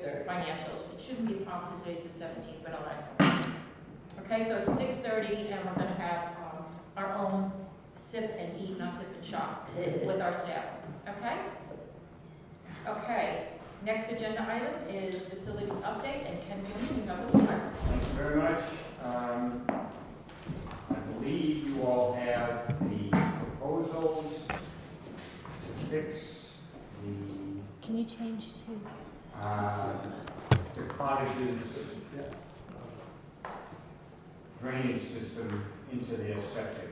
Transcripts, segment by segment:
financials. It shouldn't be a problem because today's the 17th, but I'll ask them. Okay, so it's 6:30 and we're gonna have our own sip and eat, not sip and shop, with our staff, okay? Okay, next agenda item is facilities update, and Ken Newman, you have the floor. Thank you very much. I believe you all have the proposals to fix Can you change to? the cottages drainage system into their septic.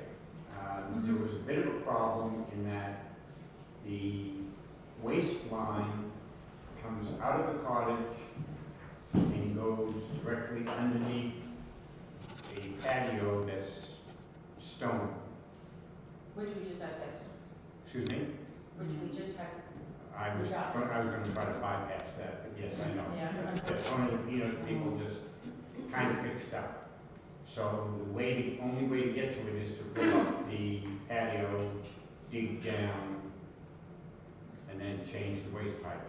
There was a bit of a problem in that the waste line comes out of the cottage and goes directly underneath a patio that's stone. Which we just had fixed, Excuse me? which we just had, I was going to try to bypass that, but yes, I know. yeah. That's one of the people just kind of fixed up. So the only way to get to it is to rip up the patio, dig down, and then change the waste pipe.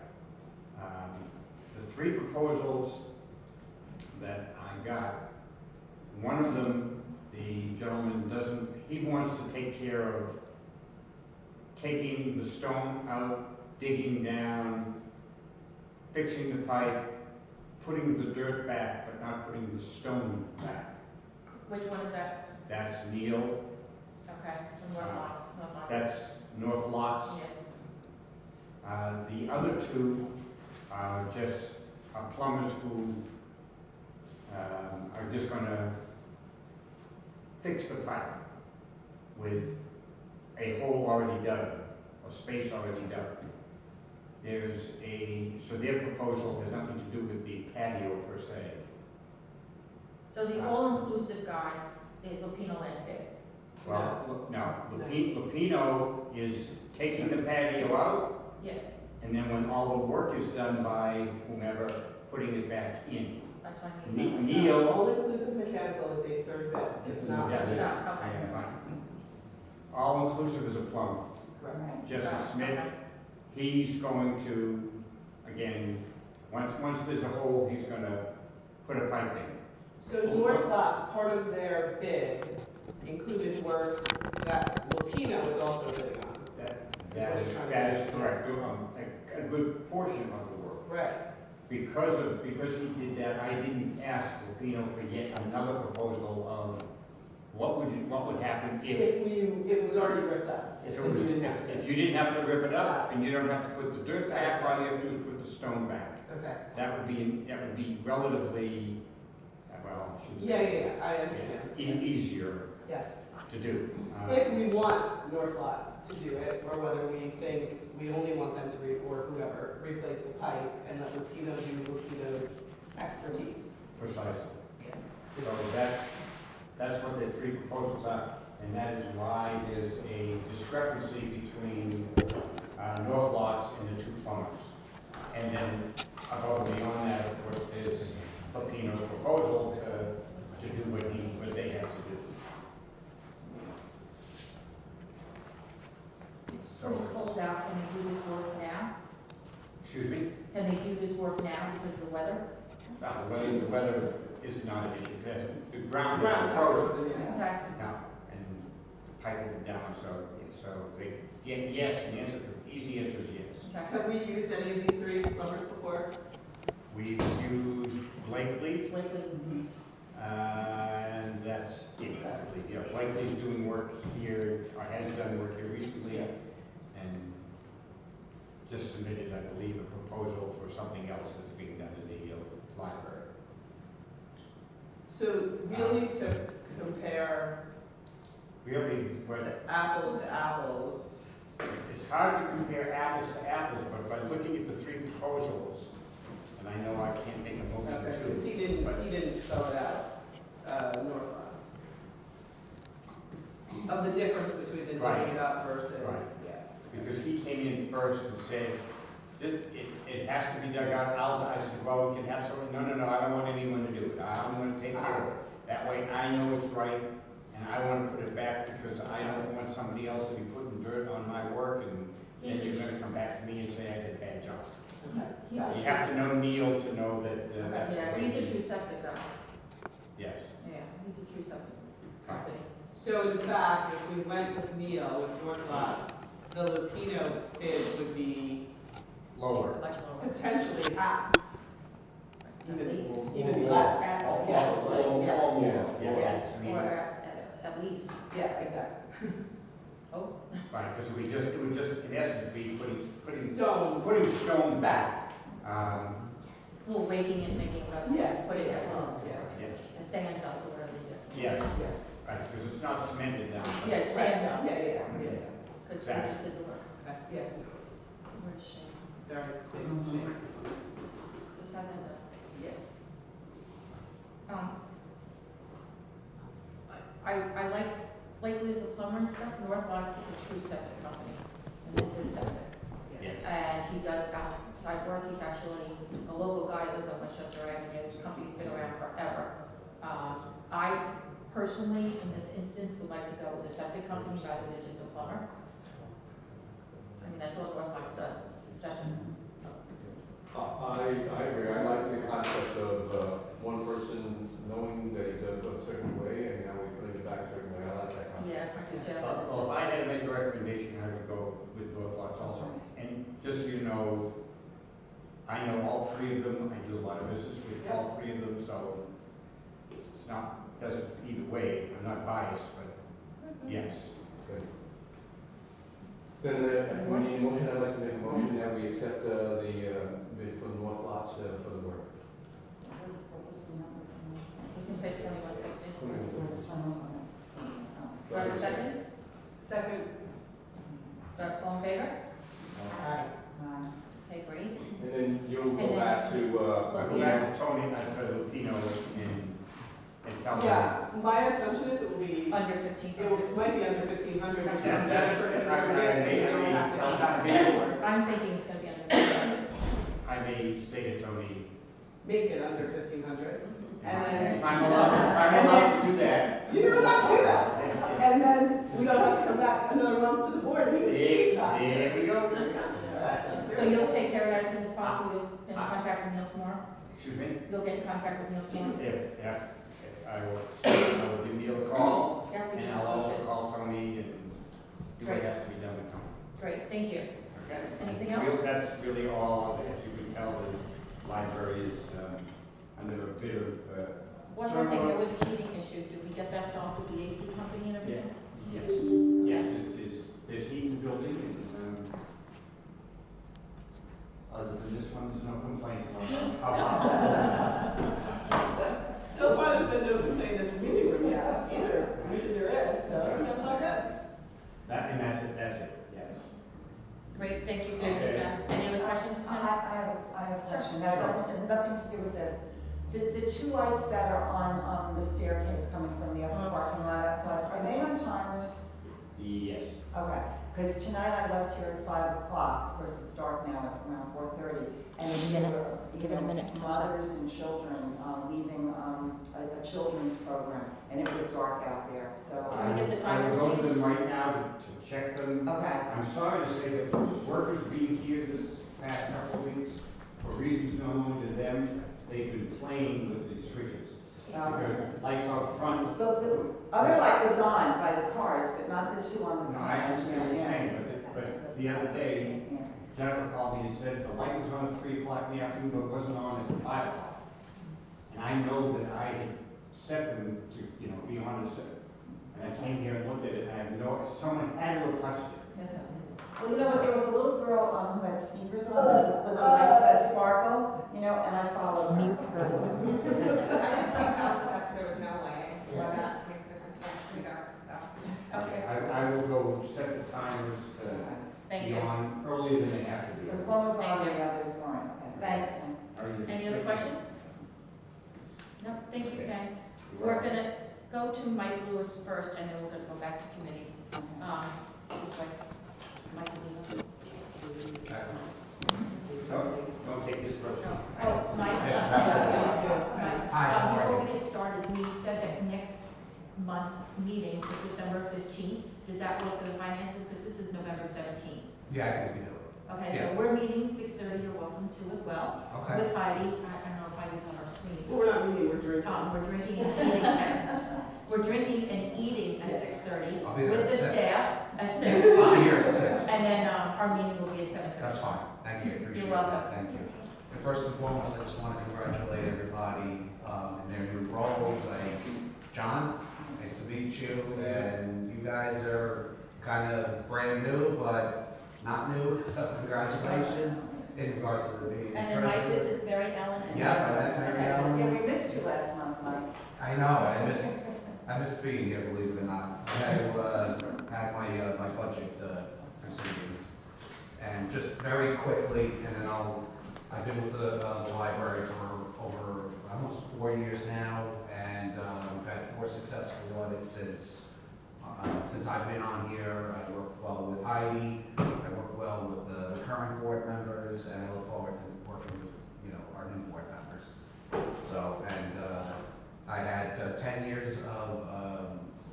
The three proposals that I got, one of them, the gentleman he wants to take care of taking the stone out, digging down, fixing the pipe, putting the dirt back, but not putting the stone back. Which one is that? That's Neil. Okay, from North Lots, That's North Lots. Yeah. The other two are just plumbers who are just going to fix the pipe with a hole already dug, or space already dug. So their proposal has nothing to do with the patio per se. So the all-inclusive guy is Lupino Landscape. Well, no, Lupino is taking the patio out, Yeah, and then when all the work is done by whomever, putting it back in. that's what I mean. Neil. All-inclusive mechanical is a third bid, it's not. Yeah, Yeah, yeah, okay. fine. All-inclusive is a plumber. Correct. Jesse Smith, he's going to, again, once there's a hole, he's going to put a pipe in. So North Lots, part of their bid included work that Lupino is also bidding on. That is correct. A good portion of the work. Right. Because he did that, I didn't ask Lupino for yet another proposal of what would happen if it was already ripped up. if If you didn't have to rip it up and you don't have to put the dirt back, all you have to do is put the stone back. Okay. That would be relatively, well, I shouldn't say I understand. easier Yes. to do. If we want North Lots to do it, or whether we think we only want them to, or whoever, replace the pipe and let Lupino do Lupino's expertise. Precisely. So that's what the three proposals are, and that is why there's a discrepancy between North Lots and the two plumbers. And then above and beyond that, of course, is Lupino's proposal to do what they have to do. It's pretty cold out. Can they do this work now? Excuse me? Can they do this work now because of the weather? The weather is not an issue, because the ground is Ground's frozen. frozen, yeah. Exactly. No, and the pipe will be down, so yes, the easy answer is yes. Have we used any of these three plumbers before? We've used Blakely, Blakely. and that's it, I believe. Yeah, Blakely's doing work here, or has done work here recently, and just submitted, I believe, a proposal for something else that's being done in the library. So we'll need to compare Really, to apples. it's hard to compare apples to apples, but by looking at the three proposals, and I know I can't make a motion Okay, to. because he didn't spell it out, North Lots. Of the difference between the digging it up versus, Right. yeah. Because he came in first and said, it has to be dug out. I said, well, we can have something. No, I don't want anyone to do it. I'm going to take care of it. That way I know it's right, and I want to put it back because I don't want somebody else to be putting dirt on my work, and then you're going to come back to me and say I did a bad job. He's a You true, have to know Neil to know that, that's. yeah, what he's a he- true septic guy. Yes. Yeah, he's a true septic company. So in fact, if we went with Neil with North Lots, the Lupino bid would be Lower. Much lower. potentially half, At least. even less. At, Yeah. yeah, Yeah, I mean, or at least. Yeah, exactly. Oh, right, because it would just, in essence, be putting Stone. stone back. well, raking and making rough, Yes. putting it, Yeah. Yes, a sand dust or whatever you do. yes, Yeah. right, because it's not cemented down. Yeah, it's sand Yeah, dust, yeah, yeah. because we just did the work. Okay. Yeah. Where's Shane? Very clean shape. Just had that done. Yeah. I like Lakely as a plumber and stuff, North Lots is a true septic company, and this is septic. Yeah. And he does outside work, he's actually a local guy that lives on Westchester Avenue, his company's been around forever. I personally, in this instance, would like to go with a septic company rather than just a plumber. I mean, that's all North Lots does, is septic. I agree. I like the concept of one person knowing that he does it a certain way, and now we're putting it back a certain way. I like that concept. Yeah, I do too. Well, if I had to make a recommendation, I would go with North Lots also. And just so you know, I know all three of them, I do a lot of business with all three of them, so it's not, doesn't either way, I'm not biased, but yes. Good. Then we need a motion. I'd like to make a motion that we accept the bid for the North Lots for the work. You can say 2150. 21. Do I have a second? Second. All in favor? Aye. Okay, great. And then you'll And go then- back to, I go back to Tony, to Lupino and tell them. Yeah, my assumption is it will be, Under 15. it might be under 1,500. because That's- Jennifer can I- I- work it, I- and we don't have to come back to I- the board. I'm thinking it's gonna be under 15. I may say to Tony, Make it under 1,500. And then, if I'm allowed to do that. you're allowed to do that. And then we don't have to come back another month to the board, we can speak faster. There we go. All right, let's do So it. you'll take care of that as soon as possible, you'll get in contact with Neil tomorrow? Excuse me? You'll get in contact with Neil tomorrow? Yeah, I will give Neil a call, Yeah, we and just I'll also closed it. call Tony and do what has to be done with Tony. Great, thank you. Okay? Anything else? That's really all, as you can tell, the library is under a bit of, One more thing, there was a heating issue, did we get that solved with the AC company and everything? yes, yes, there's heat in the building, and, other than this one, there's no complaints about it. So far, there's been no complaint in this meeting room yet, either, usually there is, so that's all good. And that's it, yes. Great, thank you. Thank you, Okay. Ken. Any other questions, I Ken? have a question, has nothing to do with this. The two lights that are on the staircase coming from the upper parking lot outside, are they on timers? Yes. Okay, because tonight I left here at 5 o'clock, of course it's dark now at around 4:30. And Give it a minute to catch up. mothers and children leaving a children's program, and it was dark out there, so. Can we get the I timers will go to changed? them right now to check them. Okay, I'm sorry to say that the workers being here this past couple of weeks, for reasons known to them, they've been playing with the switches. Because lights out front, the other light was on by the cars, but not the two on the. no, I understand what you're saying, but the other day, Yeah. Jennifer called me and said the light was on at 3 o'clock in the afternoon, but it wasn't on at 5 o'clock. And I know that I had set them to, be on at 7. And I came here and looked at it, and I have someone had to have touched it. Well, you know what, there was a little girl who had sneakers on with the lights that sparkle, and I followed her. Mute her. I just think Alex text there was no lighting, well, that makes a difference, it's pretty dark, so. Okay. I will go set the timers to Thank be you. on earlier than they have to be. As long as Thank all you. the others weren't, okay, thanks. Ken. Are you- Any other questions? No, thank you, Ken. We're gonna go to Mike Lewis first, and then we're gonna go back to committees. This way. Mike Lewis. Don't take this person. Oh, Mike. Yes, Mike, before we get started, we said that next month's meeting is December 15th. Does that work for the finances? Because this is November 17th. Yeah, I think we do. Okay, Yeah. so we're meeting 6:30, you're welcome to as well, Okay. with Heidi. I don't know if Heidi's on our screen. Well, we're not meeting, we're drinking. We're drinking and eating we're drinking and eating at 6:30 I'll be there with at the 6. staff at 6 I'll be o'clock. here at 6. And then, our meeting will be at 7:30. That's fine. Thank you. Appreciate You're welcome. that. Thank you. And first and foremost, I just want to congratulate everybody in their new roles. John, nice to meet you. And you guys are kind of brand new, but not new. So congratulations in regards to the being And then, Mike, this treasurer. is Mary Ellen. And Yeah, that's Mary Okay. Ellen. Yeah, we missed you last month, Mike. I know. I missed being here, believe it or not. I had my budget proceedings. And just very quickly, and then I've been with the library for over almost 4 years now, and we've had 4 successful audits since I've been on here. I work well with Heidi, I work well with the current board members, and I look forward to working with, our new board members. So, and I had 10 years of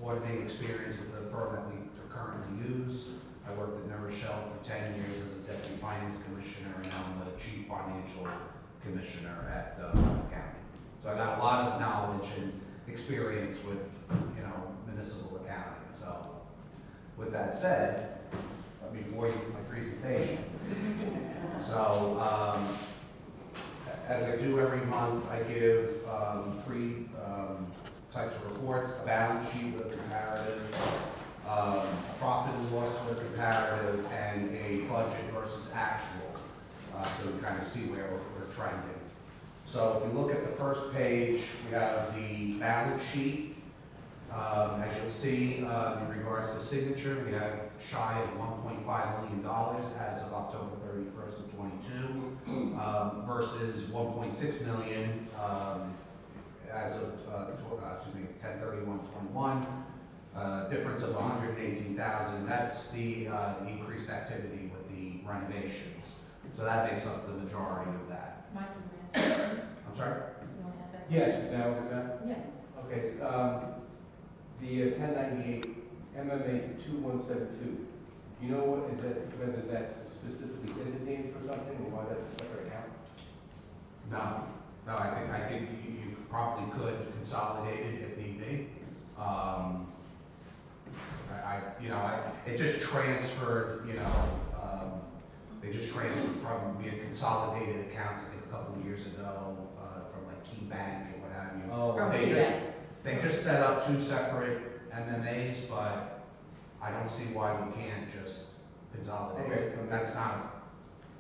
auditing experience with the firm that we currently use. I worked at New Rochelle for 10 years as a deputy finance commissioner, and now I'm the chief financial commissioner at Monmouth County. So I got a lot of knowledge and experience with, municipal accounting. So with that said, let me bore you with my presentation. So as I do every month, I give 3 types of reports: a balance sheet with a comparative, a profit and loss with a comparative, and a budget versus actual, so we kind of see where we're trending. So if you look at the first page, we have the balance sheet. As you'll see, in regards to signature, we have shy of $1.5 million as of October 31st of 22, versus $1.6 million as of 10/31/21. Difference of 118,000. That's the increased activity with the renovations. So that makes up the majority of that. Mike, you want to ask that? I'm sorry? You want to ask that? Yes, is now a good time? Yeah. Okay, so, the 1098 MMA 2172, do you know whether that's specifically designated for something or why that's a separate account? No, I think you probably could consolidate it if need be. It just transferred, they just transferred from being consolidated accounts, I think a couple of years ago, from like Key Bank and what have you. Oh, From They KeyBank. They just set up 2 separate MMAs, but I don't see why we can't just consolidate. Okay. That's not,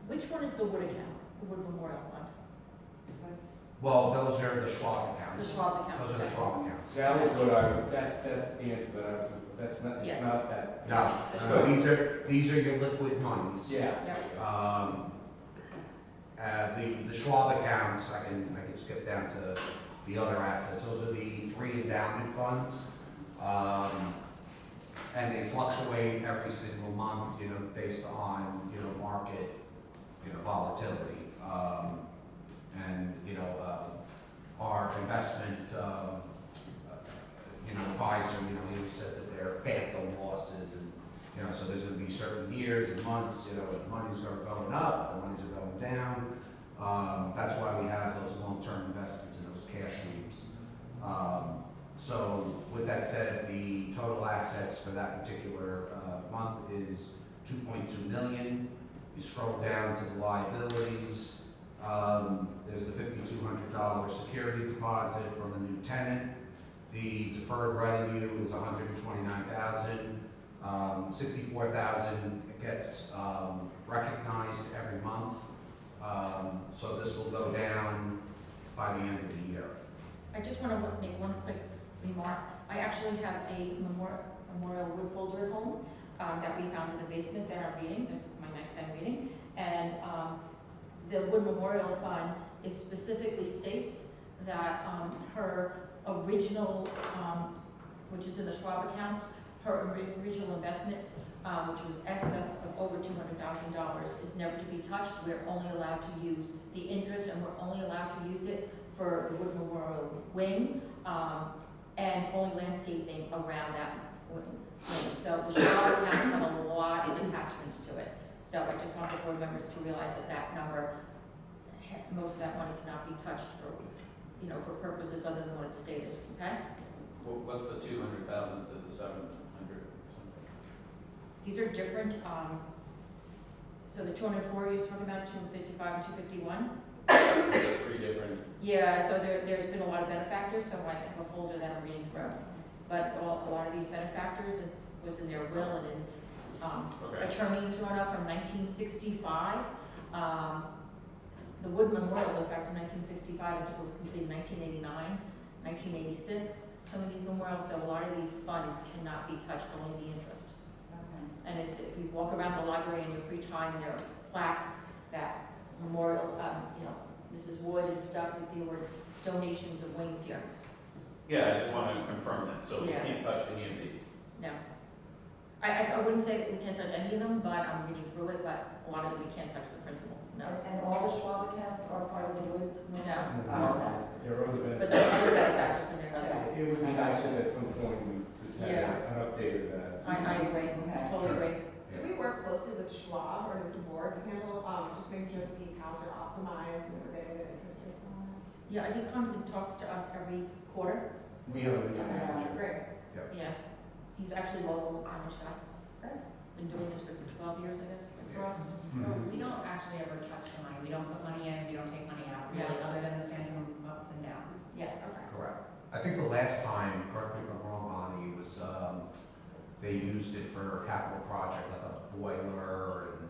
Which one is the Wood account, the Wood Memorial one? well, those are the Schwab The accounts. Schwab account? Those are the Schwab accounts. that was that's the answer that I was, that's not, Yeah. it's not that. No, these are your liquid monies. Yeah. Yep. The Schwab accounts, I can skip down to the other assets. Those are the 3 endowment funds. And they fluctuate every single month, based on, market, volatility. And, our investment, advisor, he always says that they're phantom losses, and, so there's gonna be certain years and months, the money's going up, the money's are going down. That's why we have those long-term investments and those cash streams. So with that said, the total assets for that particular month is $2.2 million. You scroll down to the liabilities. There's the $5,200 security deposit from the new tenant. The deferred revenue is $129,000. $64,000 gets recognized every month. So this will go down by the end of the year. I just want to make one quick remark. I actually have a memorial wood folder at home that we found in the basement that I'm reading. This is my nighttime reading. And the Wood Memorial Fund is specifically states that her original, which is in the Schwab accounts, her original investment, which was excess of over $200,000, is never to be touched. We're only allowed to use the interest, and we're only allowed to use it for the Wood Memorial Wing, and only landscaping around that wing. So the Schwab accounts have a lot of attachments to it. So I just want the board members to realize that that number, most of that money cannot be touched for, you know, for purposes other than what it's stated, okay? What's the 200,000 to the 700 something? These are different, so the 204 you're talking about, 255 and 251? Those are 3 different, Yeah, so there's been a lot of benefactors, so I have a folder that I'm reading through. But a lot of these benefactors, it was in their will and in okay. attorneys drawn up from 1965. The Wood Memorial goes back to 1965, I think it was completed in 1989, 1986. Some of these memorials, so a lot of these funds cannot be touched, only the interest. Okay. And it's, if you walk around the library in your free time, there are plaques that memorial, you know, Mrs. Wood and stuff, that there were donations of wings here. Yeah, I just want to confirm that, so we Yeah. can't touch any of these. No. I wouldn't say that we can't touch any of them, but I'm reading through it, but a lot of them we can't touch the principal, no. And all the Schwab accounts are part of the Wood? No. Oh, There are other But benefits. there are other benefactors in there too. Okay. It would be nice if at some point we just had Yeah. an update of that. I agree, I totally agree. Do we work closely with Schwab, or does the board handle, just making sure that the accounts are optimized and we're getting good interest rates on them? Yeah, he comes and talks to us every quarter. We have a new manager. Great. Yeah. He's actually local Orange guy. Been doing this for 12 years, I guess, for us. So Mhm. we don't actually ever touch the money, we don't put money in, we don't take money out, really, No. other than the phantom ups and downs. Yes. Okay. Correct. I think the last time, correct me if I'm wrong, Bonnie, was, they used it for a capital project, like a boiler, and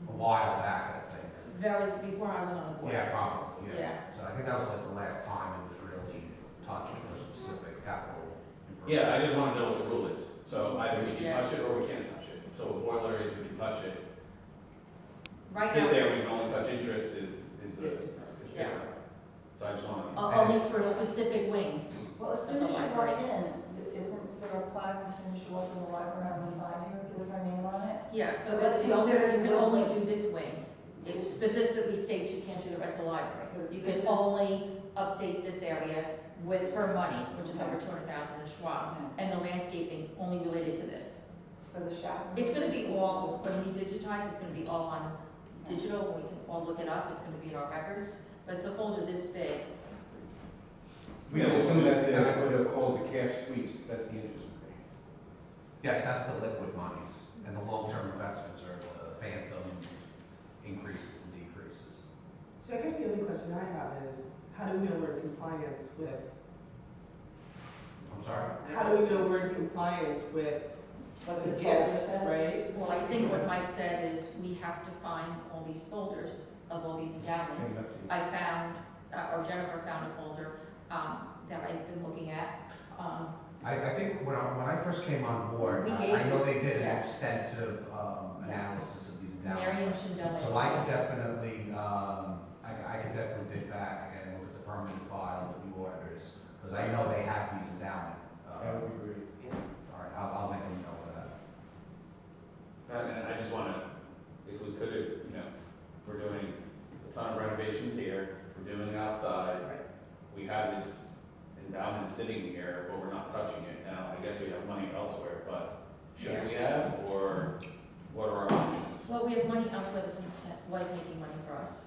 a while back, I think. Very, before I went on the board. Yeah, probably, yeah. Yeah. So I think that was like the last time it was really touched for a specific capital improvement. Yeah, I just want to know what the rule is. So either we can Yeah. touch it or we can't touch it. So a boiler is we can touch it. Right Sit now, there, we can only touch interest is the, It's is different. Yeah. different. So I just want to. only for specific wings. Well, as soon as you walk in, isn't there a plaque as soon as you walk in the library on the side here with her name on it? Yeah, so So that's that's the only, considered you can a only wing. do this wing. It specifically states you can't do the rest of the library. So You this can is- only update this area with her money, which is over 200,000 in Schwab, Okay. and the landscaping only related to this. So the chaperone. It's gonna be all, when we digitize, it's gonna be all on digital, we can all look it up, it's gonna be in our records, but it's a folder this big. We can assume that they're what are called the cash sweeps, that's the interest rate. Yes, that's the liquid monies, and the long-term investments are the phantom increases and decreases. So I guess the only question I have is, how do we know we're in compliance with, I'm sorry? how do we know we're in compliance with What the this folder gifts, says? right? Well, I think what Mike said is we have to find all these folders of all these endowments. And up to you. I found, or Jennifer found a folder that I've been looking at. I think when I first came on board, We I gave- know they did an yes. extensive Yes. analysis of these Miriam endowments. Schindler. So I could definitely, I could definitely dig back and look at the permanent file with the auditors, because I know they have these endowment. That would be great. All right, I'll make a note of that. And I just want to, if we could, you know, we're doing a ton of renovations here, we're doing outside. We have this endowment sitting here, but we're not touching it. Now, I guess we have money elsewhere, but should we have, or what are our options? Well, we have money elsewhere that was making money for us.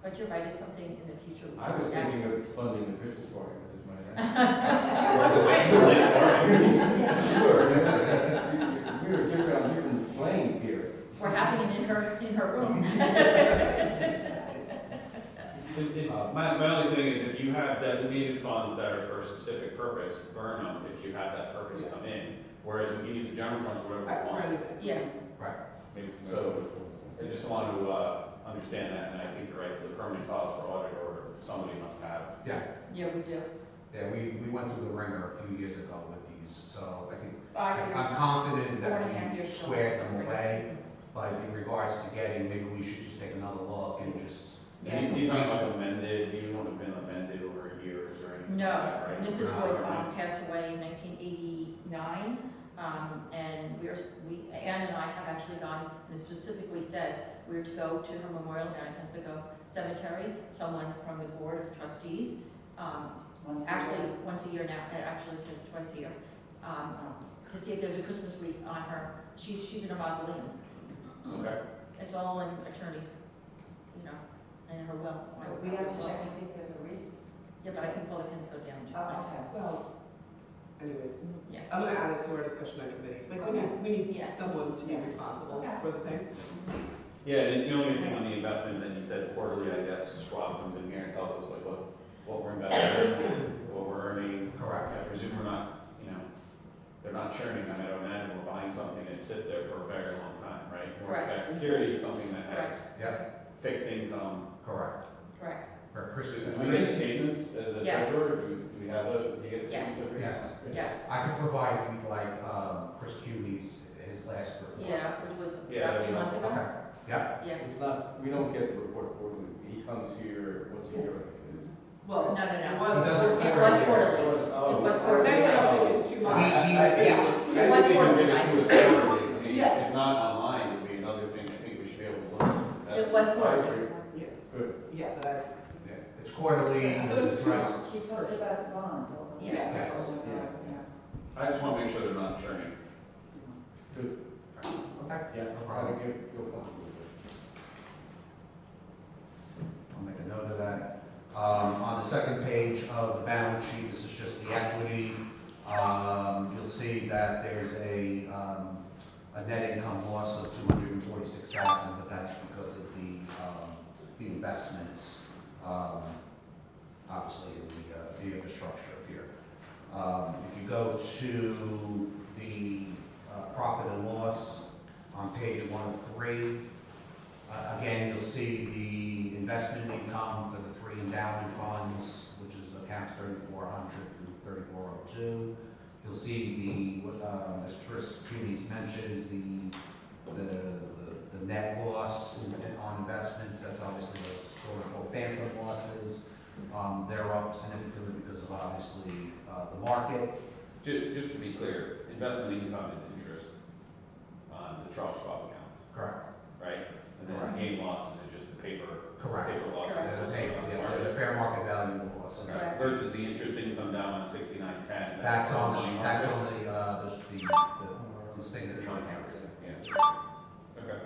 But you're right, it's something in the future. we I can was look at. thinking of funding the Christmas party with this money. Sure. We're different on different planes here. We're having it in her room. My only thing is if you have designated funds that are for a specific purpose, burn them if you have that purpose come in. Whereas we can use the general funds for whatever we For want. anything. Yeah, So I just want to understand that, and I think you're right, the permanent files for audit or somebody must have. yeah, we do. Yeah, we went through the ringer a few years ago with these, so I think, 5 years. I'm confident 4.5 that we years. squared them away. But in regards to getting, maybe we should just take another look and just. Yeah. These aren't like amended, these won't have been amended over years or anything No, like that, right? Mrs. No, Wood no. passed away in 1989, and Ann and I have actually gone, and it specifically says we're to go to her memorial down in Pensacola Cemetery, someone from the board of trustees, Once a actually, year. once a year now, it actually says twice a year, to see if there's a Christmas wreath on her. She's in a mausoleum. Okay. It's all in attorneys, you know, and her will. We have to check and see if there's a wreath. Yeah, but I can pull the pins go down. too. Okay. Well, anyways, Yeah. I'm gonna add it to our discussion on committees. Like, we need Yeah. someone to be responsible Okay. for the thing. Yeah, and the only thing on the investment, then you said quarterly, I guess, Schwab comes in here and tells us like what we're investing, what we're earning. Correct. I presume we're not, you know, they're not churning, I don't imagine we're buying something that sits there for a very long time, right? Correct. Mortgage-backed security is something that has Yep, fixed income. correct. Correct. For Chris, Do we get statements as a Yes. treasurer, do we have do you get Yes. statements every? Yes. Yes. I can provide you like, Chris Cuny's, his last report. Yeah, which was Yeah, about 2 yeah. months ago. Okay, yep, Yeah. It's not, we don't get the report quarterly. He comes here once a year, I think it is. Well, No, no, no. it He was. does it It was quarterly. Oh, It was it's- quarterly. Many of us think it's too much. He- Yeah, it was I think quarterly. we can give it to us quarterly. I mean, Yeah. if not online, it would be another thing I think we should be able to look at. It was I quarterly. agree. Yeah. Good. Yeah, but I, yeah, it's quarterly, So it's it's too addressed. much. He talks about bonds. Yeah. Yes. Yeah. I just want to make sure they're not churning. Good. Okay, Yeah, no I problem. think you feel comfortable with it. I'll make a note of that. On the second page of the balance sheet, this is just the equity. You'll see that there's a net income loss of $246,000, but that's because of the investments, obviously in the infrastructure here. If you go to the profit and loss on page 1 of 3, again, you'll see the investment income for the 3 endowment funds, which is accounts 3,400 through 3,402. You'll see the, as Chris Cuny mentions, the net loss on investments. That's obviously those quote-unquote phantom losses. They're up significantly because of obviously the market. Just to be clear, investment income is interest on the Charles Schwab accounts, Correct. right? And then Correct. the gain losses are just the paper Correct. losses. The fair market value of the losses. Correct. Versus the interest income down on 6910. That's on the, money that's market. on the signature accounts. Yeah. Okay.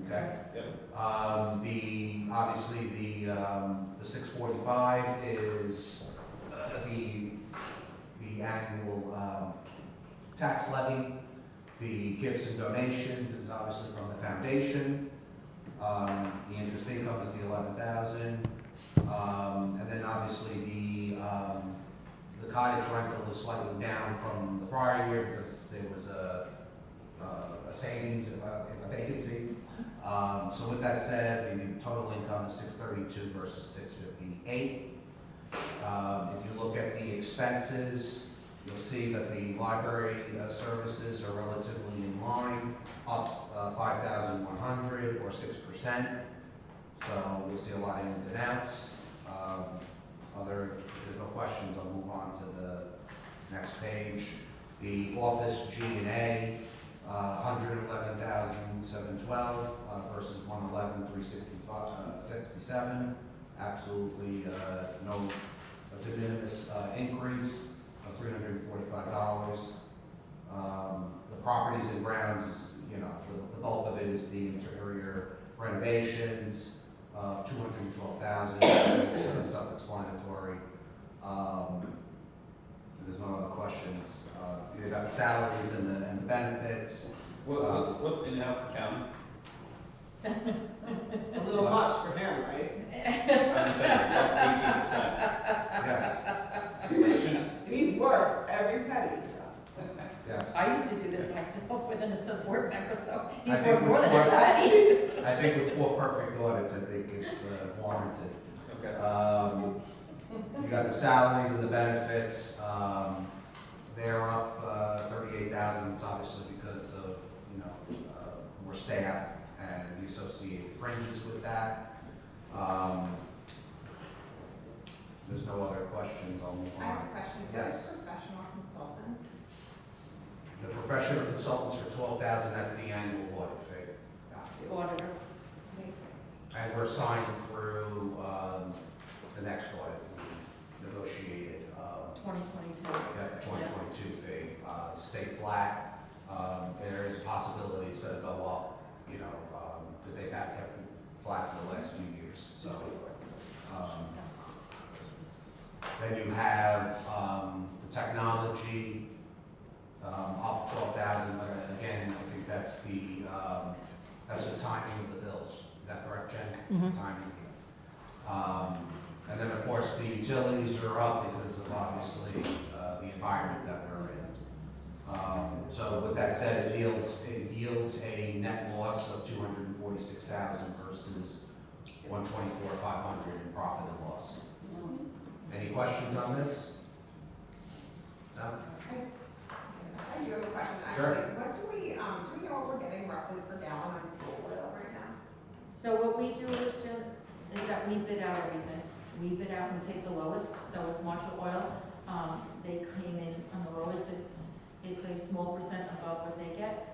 Okay. Yep. Obviously, the 645 is the annual tax levy. The gifts and donations is obviously from the foundation. The interest income is the 11,000. And then obviously the cottage rental is slightly down from the prior year because there was a savings, a vacancy. So with that said, the total income is 632 versus 658. If you look at the expenses, you'll see that the library services are relatively in line, up 5,100 or 6%. So you'll see a lot of ins and outs. If there's no questions, I'll move on to the next page. The office G&A, 111,712 versus 111,367. Absolutely no de minimis increase of $345. The properties and grounds, you know, the bulk of it is the interior renovations, 212,000. That's self-explanatory. There's no other questions. You got the salaries and the benefits. What's in-house accounting? a little much for him, right? I'm saying it's up 18%. Yes, Inflation? And he's worth every penny. yes. I used to do this myself with another board member, so he's I think worth more than we're- his money. I think with 4 perfect audits, I think it's warranted. Okay. You got the salaries and the benefits, they're up 38,000, it's obviously because of, you know, more staff and the associated fringes with that. There's no other questions, I'll move I have a on. question. Yes. What are professional consultants? The professional consultants for 12,000, that's the annual audit fee. The auditor. And we're signed through the next audit, we negotiated 2022. the 2022 fee, stay flat. There is a possibility it's gonna go up, you know, because they've had kept it flat for the last few years, so. Then you have, the technology, up 12,000, but again, I think that's the timing of the bills. Is that correct, Jen? Mhm. Timing. And then, of course, the utilities are up because of obviously, the environment that we're in. So with that said, it yields a net loss of 246,000 versus 124,500 in profit and loss. Any questions on this? No? I do have a question, Sure. actually. What do we know what we're getting roughly per gallon on fuel oil right now? So what we do is, Jim, is that we bid out everything. We bid out and take the lowest, so it's Marshall Oil. They came in on the lowest, it's a small percent above what they get.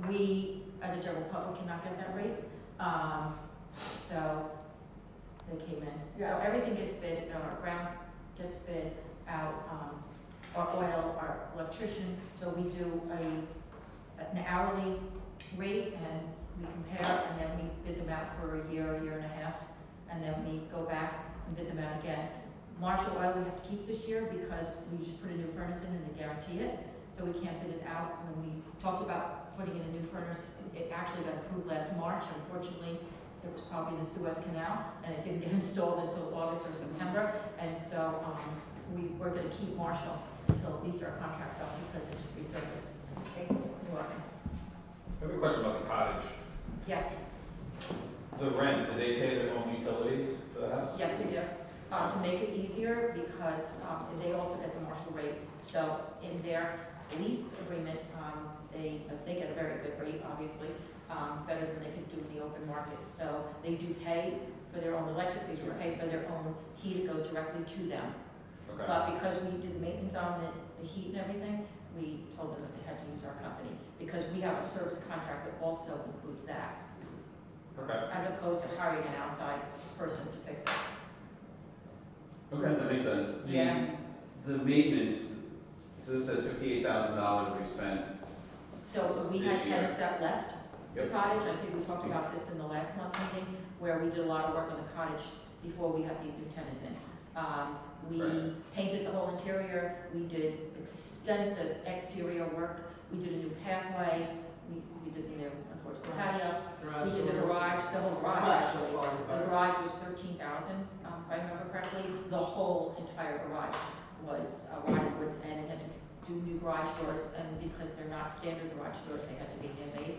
We, as a general public, cannot get that rate, so they came in. So everything gets bid, our ground gets bid out, our oil, our electrician, so we do an hourly rate, and we compare, and then we bid them out for a year and a half, and then we go back and bid them out again. Marshall Oil we have to keep this year because we just put a new furnace in and they guarantee it, so we can't bid it out. When we talked about putting in a new furnace, it actually got approved last March. Unfortunately, it was probably the Suez Canal, and it didn't get installed until August or September, and so we're going to keep Marshall until at least our contract's up because it's free service. Okay, you're welcome. I have a question about the cottage. Yes, The rent, do they pay their own utilities for the house? yes, they do. To make it easier, because they also get the Marshall rate. So in their lease agreement, they get a very good rate, obviously, better than they could do in the open market. So they do pay for their own electricity, they pay for their own heat, it goes directly to them. Okay. But because we did the maintenance on the heat and everything, we told them that they had to use our company, because we have a service contract that also includes that, Okay. as opposed to hiring an outside person to fix it. Okay, that makes sense. Yeah. The maintenance, so this says $58,000 we spent. So we had This year. tenants that left the Yep. cottage. I think we talked about this in the last month's meeting, where we did a lot of work on the cottage before we had these new tenants in. We Right. painted the whole interior, we did extensive exterior work, we did a new pathway, we did the new, unfortunately, patio, we did the garage, the whole garage actually. The garage was 13,000, if I remember correctly. The whole entire garage was rotted wood, and we had to do new garage doors, and because they're not standard garage doors, they had to be handmade.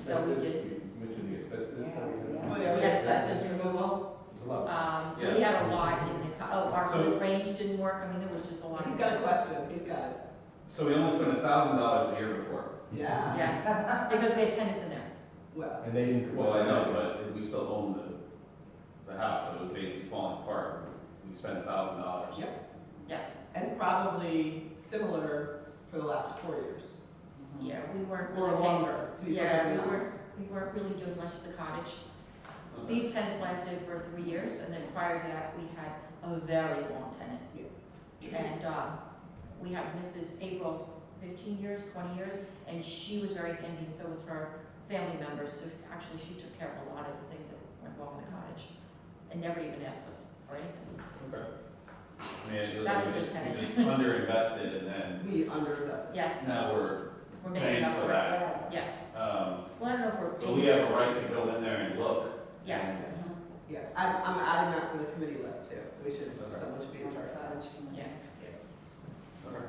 So we did, You mentioned the asbestos. Oh, we yeah. had asbestos removal, There's a lot. so we had a lot in the, our So- range didn't work, I mean, there was just a lot of. He's got a things. question, he's got it. So we only spent $1,000 a year before. Yeah. Yes, because we had tenants in there. Well, And they didn't. Well, I know, but we still own the house, so it was basically falling apart. We spent $1,000. Yep. Yes, and probably similar for the last 4 years, yeah, we weren't or really paying. longer, to be Yeah, perfectly honest. we weren't really doing much of the cottage. Okay. These tenants lasted for 3 years, and then prior to that, we had a very long tenant. And we had Mrs. April, 15 years, 20 years, and she was very handy, and so was her family members. So actually, she took care of a lot of the things that went wrong in the cottage, and never even asked us for anything. Okay. I mean, it was That's like a we good just, tenant. we just underinvested, and then We underinvested. Yes, now we're we're making paying up for for it. that. Yes. Well, Well, I don't know if we're But paying. we have a right to go in there and look. Yes. And- Yeah, I'm adding that to the committee list too. We should, Okay. someone should be in charge of that. Yeah. Okay.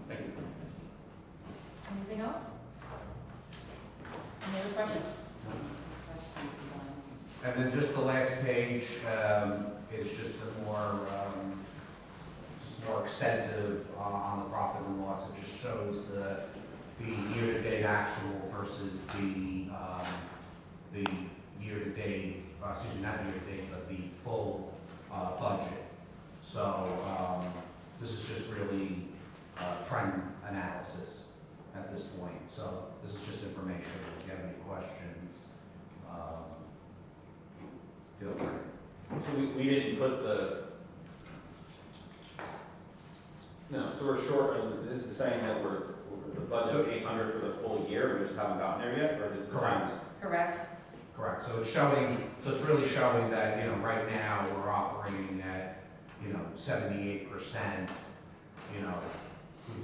Thank you. Anything else? Any other questions? And then just the last page, is just a more, extensive, on the profit and loss. It just shows the year-to-date actual versus the year-to-date, excuse me, not year-to-date, but the full, budget. So, this is just really, trend analysis at this point. So this is just information. If you have any questions, feel free. So we didn't put no, so we're short, this is saying that the budget's 800 for the full year, we just haven't gotten there yet, or is it? Correct. Correct? Correct, so it's really showing that, you know, right now, we're operating at, you know, 78%, you know,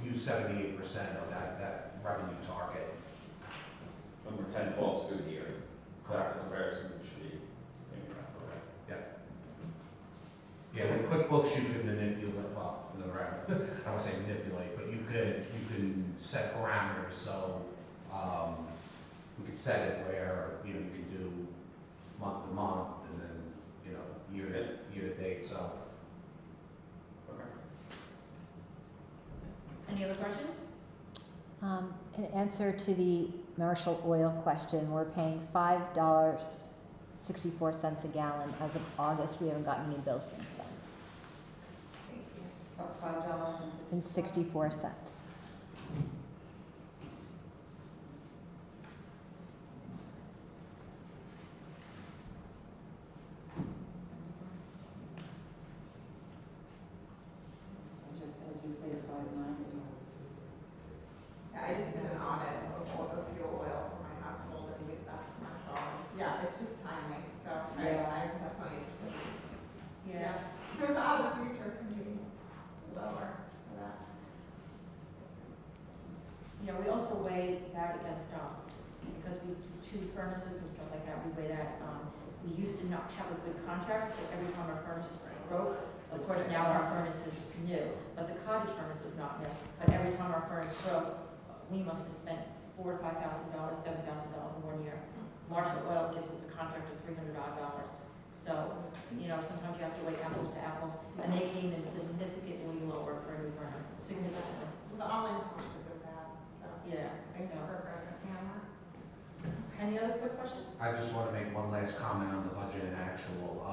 we've used 78% of that revenue target. When we're 10, 12 through the year. Correct. That's the comparison we should be thinking about, okay? Yeah, with QuickBooks, you can manipulate, well, I don't want to say manipulate, but you can set parameters, so, we could set it where, you know, you can do month to month, and then, you know, year to date, so. Okay. Any other questions? In answer to the Marshall Oil question, we're paying $5.64 a gallon as of August. We haven't gotten any bills since then. About $5 And 64 cents. I just paid $5.90. Yeah, I just did an audit of all the fuel oil for my household and use that for my phone. Yeah, it's just timely, so I definitely. Yeah. The future can be lower for that. You know, we also weigh that against, because we do 2 furnaces and stuff like that, we weigh that, we used to not have a good contract, so every time our furnace broke, of course, now our furnace is new, but the cottage furnace is not new, but every time our furnace broke, we must have spent $4,000 to $5,000, $7,000 in 1 year. Marshall Oil gives us a contract of $300 odd. So, you know, sometimes you have to weigh apples to apples, and they came in significantly lower for a new burner, significantly. The all-in cost isn't bad, so. Yeah, Thanks so. for bringing the camera. Any other quick questions? I just want to make one last comment on the budget and actual.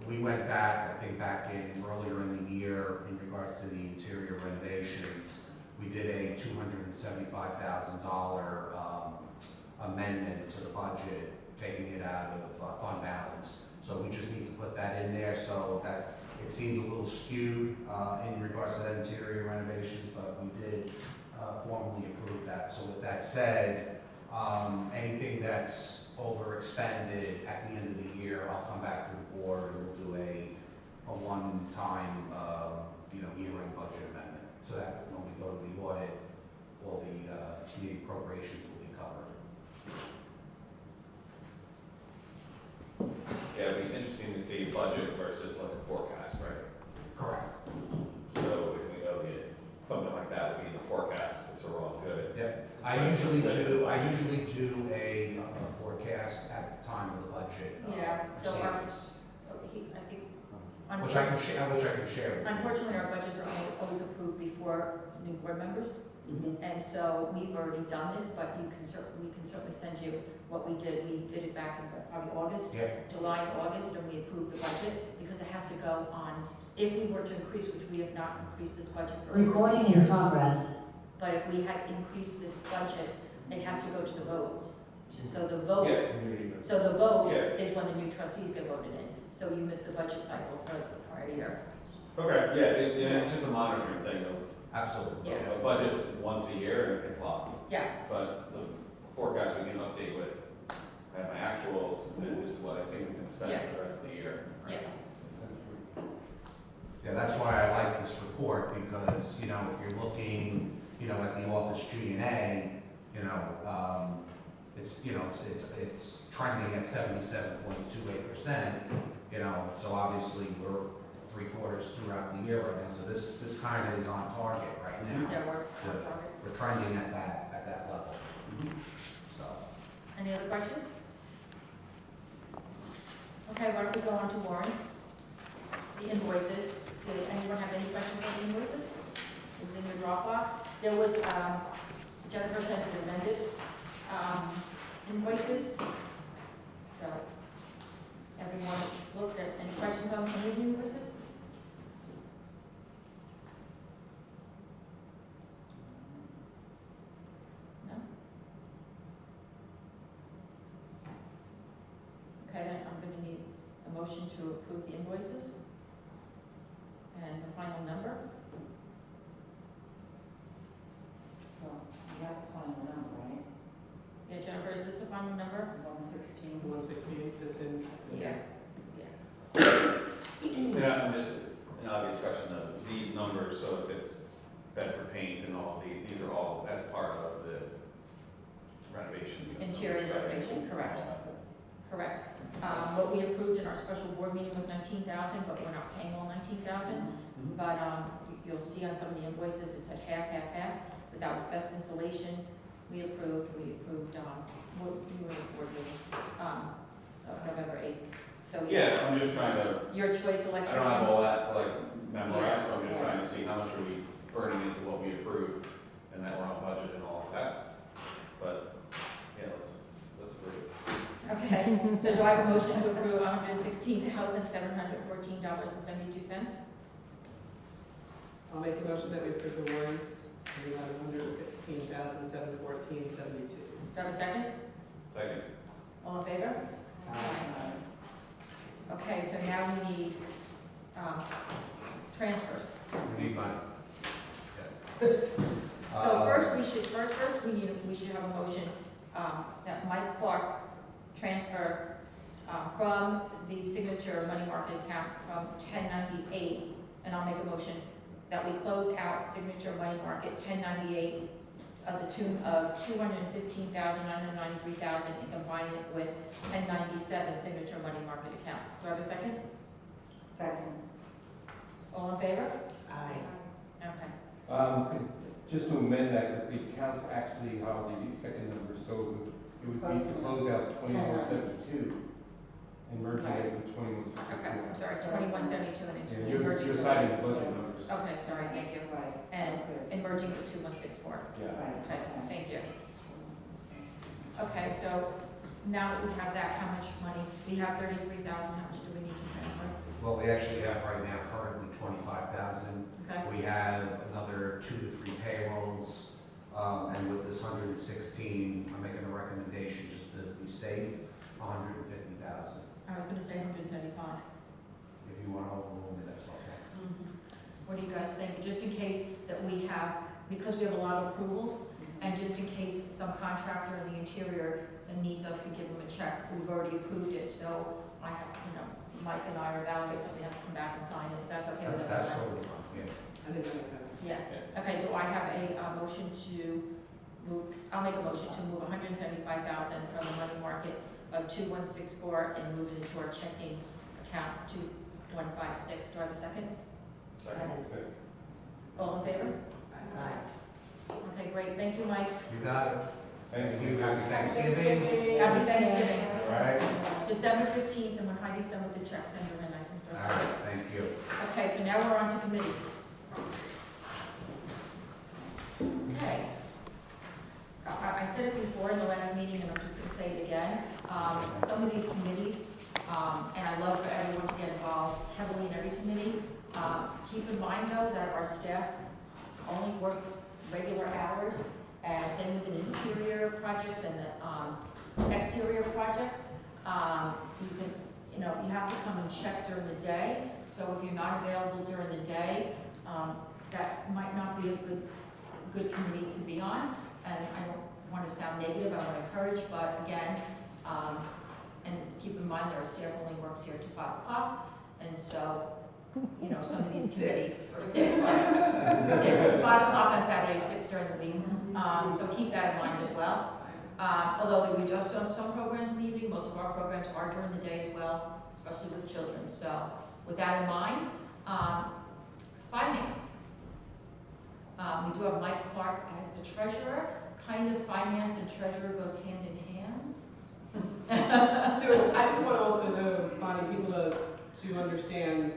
We went back, I think back in earlier in the year, in regards to the interior renovations, we did a $275,000 amendment to the budget, taking it out of fund balance. So we just need to put that in there so that it seems a little skewed in regards to that interior renovations, but we did formally approve that. So with that said, anything that's overexpended at the end of the year, I'll come back to the board and we'll do a one-time, you know, year-end budget amendment. So that when we go to the audit, all the appropriations will be covered. Yeah, it'd be interesting to see budget versus like a forecast, right? Correct. So if we know that something like that would be in the forecast, so we're all good. Yep. I usually do a forecast at the time of the budget. Yeah, so our, proceedings, I think, which I can share with you. unfortunately, our budgets are always approved before new board members. Mhm. And so we've already done this, but we can certainly send you what we did. We did it back in probably August, Yep. July and August, and we approved the budget because it has to go on, if we were to increase, which we have not increased this budget for over 6 Recording in years. progress. But if we had increased this budget, it has to go to the vote. So the vote, Yeah. so the vote Yeah. is when the new trustees get voted in. So you missed the budget cycle for the prior year. Okay, yeah, it's just a monitoring thing of, Absolutely. Yeah. the budget's once a year and it gets locked. Yes, But the forecast we can update with, I have my actuals, and this is what I think we're gonna spend Yeah. for the rest of the year. yes. Yeah, that's why I like this report, because, you know, if you're looking, you know, at the office G&A, you know, it's, you know, it's trending at 77.28%, you know, so obviously we're 3/4 throughout the year right now, so this kind of is on target right now. Yeah, we're Good. We're trending at that level. So, Any other questions? Okay, why don't we go on to warrants? The invoices. Did anyone have any questions on the invoices? It was in your Dropbox. There was, Jennifer sent an amended, invoices. So, everyone looked at, any questions on any of the invoices? No? Okay, then I'm gonna need a motion to approve the invoices. And the final number? Well, You have to find the number, right? Yeah, Jennifer, is this the final number? 116. 116, that's in. Yeah. Yeah, I'm just, an obvious question of these numbers, so if it's Bedford paint and all these are all as part of the renovation. Interior renovation, correct. Correct. What we approved in our special board meeting was 19,000, but we're not paying all 19,000. But you'll see on some of the invoices, it's at half, but that was best installation. We approved, what, you were in the board meeting, November 8th. So Yeah, I'm just trying to, your choice I don't have all electricians. that to like memorize, so I'm just trying to see how much are we burning into what we approved, and that we're on budget and all of that. But, yeah, let's approve it. Okay, so do I have a motion to approve $116,714.72? I'll make a motion that we approve the warrants in the amount of $116,714.72. Do I have a second? Second. All in favor? Okay, so now we need transfers. We need money. Yes. So first, we should have a motion that Mike Clark transfer from the signature money market account from 1098, and I'll make a motion that we close out signature money market 1098 of the tune of $215,993,000 and combine it with 1097 signature money market account. Do I have a second? Second. All in favor? Aye. Okay. Just to amend that, because the accounts actually are the second number, so it would be to close out 2172 and merging it with 2164. Okay, I'm sorry, 2172 Yeah, and you're merging. citing the budget numbers. Okay, sorry, thank you. Right. And Okay. merging with 2164. Yeah. Right. Okay, thank you. Okay, so now that we have that, how much money? We have 33,000, how much do we need to transfer? Well, we actually have right now currently 25,000. Okay, We have another 2 to 3 payrolls, and with this 116, I'm making a recommendation just to be safe, 150,000. I was gonna say 175. If you want to overrule me, that's okay. What do you guys think? Just in case that we have, because we have a lot of approvals, and just in case some contractor in the interior needs us to give them a check, we've already approved it, so I have, Mike and I or Valerie, somebody has to come back and sign it, if that's okay with That's everyone. totally fine, yeah. I think that makes sense. Yeah, okay, do I have a motion to move, I'll make a motion to move 175,000 from the money market of 2164 and move it into our checking account 2156. Do I have a second? Second. All in favor? Aye. Okay, great, thank you, Mike. You got it? Thank You happy Thanksgiving? Happy Thanksgiving. All right? December 15th, and when Heidi's done with the check, send her a nice and All right, thank you. Okay, so now we're on to committees. Okay. I said it before in the last meeting, and I'm just gonna say it again. Some of these committees, and I love for everyone to get involved heavily in every committee. Keep in mind, though, that our staff only works regular hours, and same with the interior projects and the exterior projects. You have to come and check during the day, so if you're not available during the day, that might not be a good committee to be on. And I don't want to sound negative, I want to encourage, but again, and keep in mind that our staff only works here to 5 o'clock, and so, some of these committees, 6, 5 o'clock on Saturday, 6 during the week. So keep that in mind as well. Although we do have some programs in the evening, most of our programs are during the day as well, especially with children. So with that in mind, finance. We do have Mike Clark as the treasurer. Kind of finance and treasurer goes hand in hand. So I just want to also know, Bonnie, people to understand,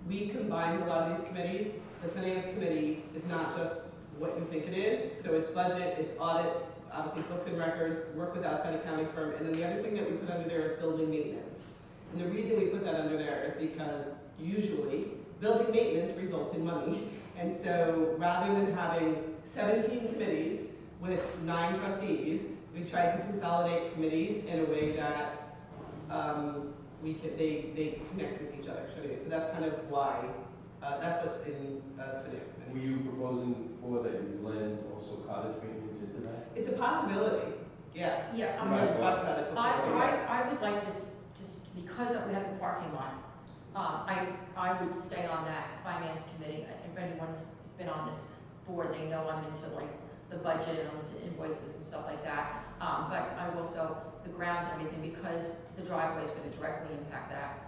we combined a lot of these committees. The finance committee is not just what you think it is. So it's budget, it's audits, obviously books and records, work with outside accounting firm, and then the other thing that we put under there is building maintenance. And the reason we put that under there is because usually building maintenance results in money. And so rather than having 17 committees with 9 trustees, we tried to consolidate committees in a way that they connect with each other. So that's kind of why That's what's in the finance Were committee. you proposing for that you blend also cottage maintenance into that? It's a possibility, yeah. Yeah, We haven't talked about it before. I would like to, just because we have the parking lot, I would stay on that finance committee. If anyone has been on this board, they know I'm into like the budget and I'm into invoices and stuff like that. But I also, the grounds and everything, because the driveway is gonna directly impact that.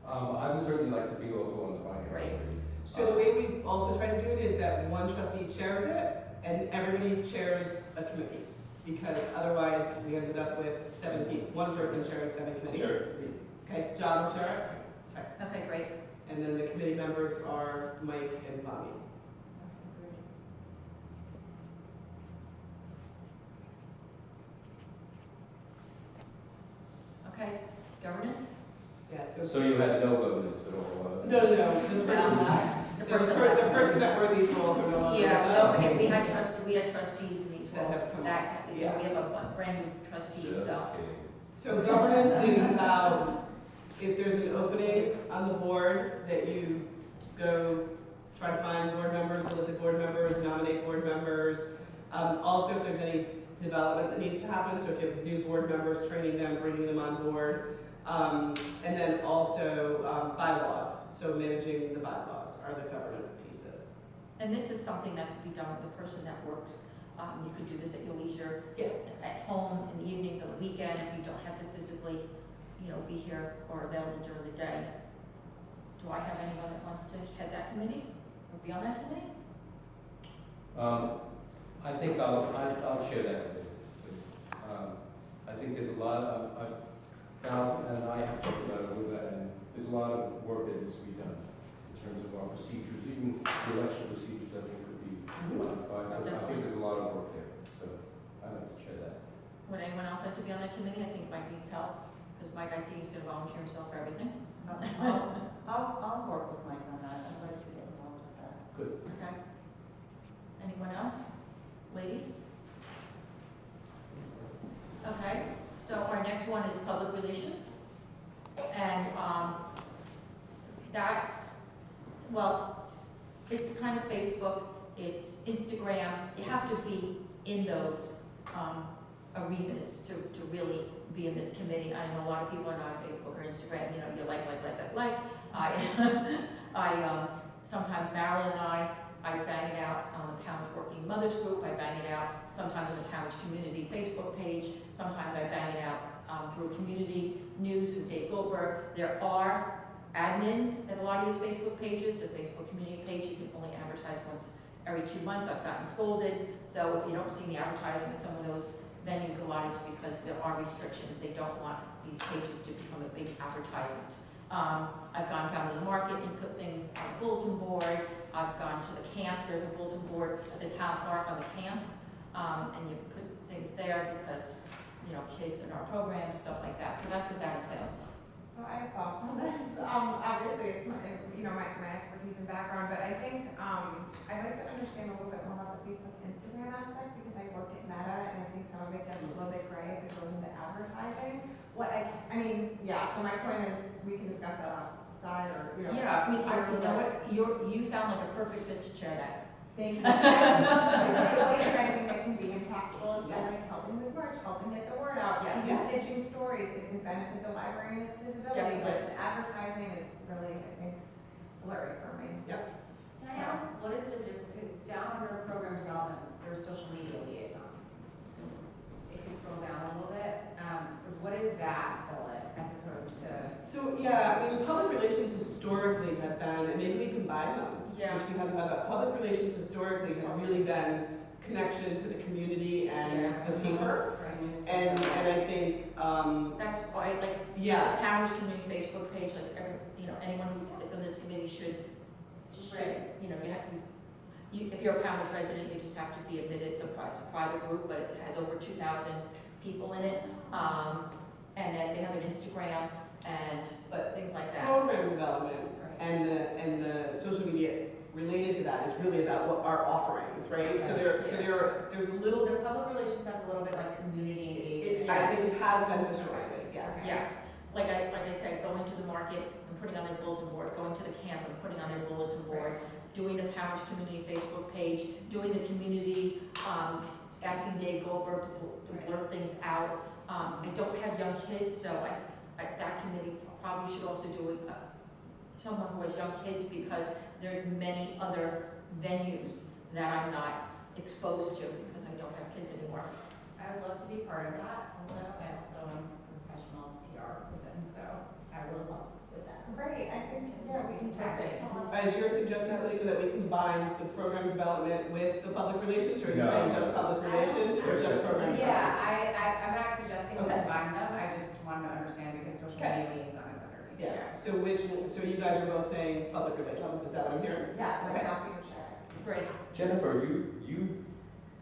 I would certainly like to be also on the finance Great. committee. So the way we've also tried to do it is that one trustee chairs it, and everybody chairs a committee. Because otherwise, we ended up with 7 people, one person chairing 7 committees. Sure. Okay, John will chair it, Okay, great. and then the committee members are Mike and Bobby. Okay, governance? Yeah, So you had no governance at all? No, the person left. The So person left. the person that wore these roles are no longer with Yeah, us. no, we had trustees in these That roles, have come that, we yeah. have a brand new trustee, so. So governance is about, if there's an opening on the board, that you go try to find board members, solicit board members, nominate board members. Also, if there's any development that needs to happen, so if you have new board members, training them, bringing them on board. And then also bylaws, so managing the bylaws are the governance pieces. And this is something that could be done with the person that works. You could do this at your leisure. Yeah. At home, in the evenings, on the weekends, you don't have to physically, be here or available during the day. Do I have anyone that wants to head that committee, or be on that committee? I think I'll share that with you, please. I think there's a lot of, Al and I have talked about it a little bit, and there's a lot of work that needs to be done in terms of our procedures, even the election procedures, I think could be modified. So I think there's a lot of work there, so I'd like to share that. Would anyone else like to be on that committee? I think Mike needs help, because Mike, I see he's gonna volunteer himself for everything. I'll work with Mike on that, I'd like to get involved with that. Okay. Anyone else? Ladies? Okay, so our next one is public relations. And it's kind of Facebook, it's Instagram. You have to be in those arenas to really be in this committee. I know a lot of people are not on Facebook or Instagram, you like. I sometimes Marilyn and I bang it out on the Pownds Working Mothers Group, I bang it out sometimes on the Pownds Community Facebook page, sometimes I bang it out through community news, through Dave Goldberg. There are admins at a lot of these Facebook pages. The Facebook community page, you can only advertise once every 2 months. I've gotten scolded, so if you don't see me advertising in some of those venues a lot, it's because there are restrictions. They don't want these pages to become a big advertisement. I've gone down to the market and put things on a bulletin board. I've gone to the camp, there's a bulletin board at the town park on the camp, and you put things there because, kids in our programs, stuff like that. So that's what that entails. So I have thoughts on this. Obviously, it's my expertise and background, but I think I'd like to understand a little bit more about the Facebook, Instagram aspect, because I work at Meta, and I think some of it gets a little bit gray if it goes into advertising. So my point is, we can discuss that outside, or, Yeah, you know what, you sound like a perfect fit to chair that. Thank you. Typically, anything that can be impactful is like helping with merch, helping get the word out. Yes. Pitching stories that can benefit the library and its visibility, but the advertising is really, I think, blurry for me. Can I ask, what is the difference, down under program development, there's social media liaison? If you scroll down a little bit, so what is that bullet as opposed to? So, public relations historically have been, and maybe we combine them, Yeah. which we haven't had, but public relations historically have really been connection to the community and the paper. And I think, That's why, the Pownds Community Facebook page, anyone that's on this committee should, if you're a Pownds resident, you just have to be admitted. It's a private group, but it has over 2,000 people in it. And then they have an Instagram and things like that. program development Right. and the social media related to that is really about what our offerings, right? So there's a little, So public relations has a little bit community engagement. I think it has been historically, yes. Yes, like I said, going to the market market and putting on their bulletin board, going to the camp and putting on their bulletin board, doing the Parents Community Facebook page, doing the community, asking Dave Goldberg to blurt things out. I don't have young kids, so that committee probably should also do it, someone who has young kids, because there's many other venues that I'm not exposed to because I don't have kids anymore. I would love to be part of that also. I also am a professional PR person, so I would love with that. Great, I think, yeah, we can Perfect. As you're suggesting, Selena, that we combined the program development with the public relations, or are you No. saying just public relations, or just program development? Yeah, I'm not suggesting we Okay. combine them, I just wanted to understand because social Okay. media liaison is underneath. Yeah, so you guys are both saying public relations, is that what I'm hearing? Yes, I'm Okay. happy to share. Great. Jennifer, you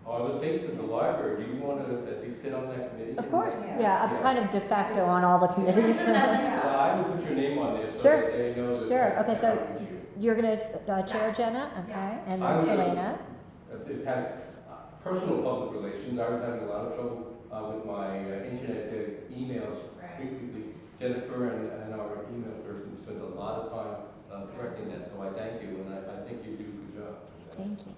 are the face of the library. Do you want to at least sit on that committee? Of course, Yeah. yeah, I'm kind of de facto on all the committees. Well, I will put your name on there so Sure, that they know that. sure. Okay, so that you- You're gonna chair Jenna, okay, and I then will. Selena. It has personal public relations. I was having a lot of trouble with my internet emails Right. frequently. Jennifer and our email person spent a lot of time correcting that, so I thank you, and I think you do a good job. Thank you.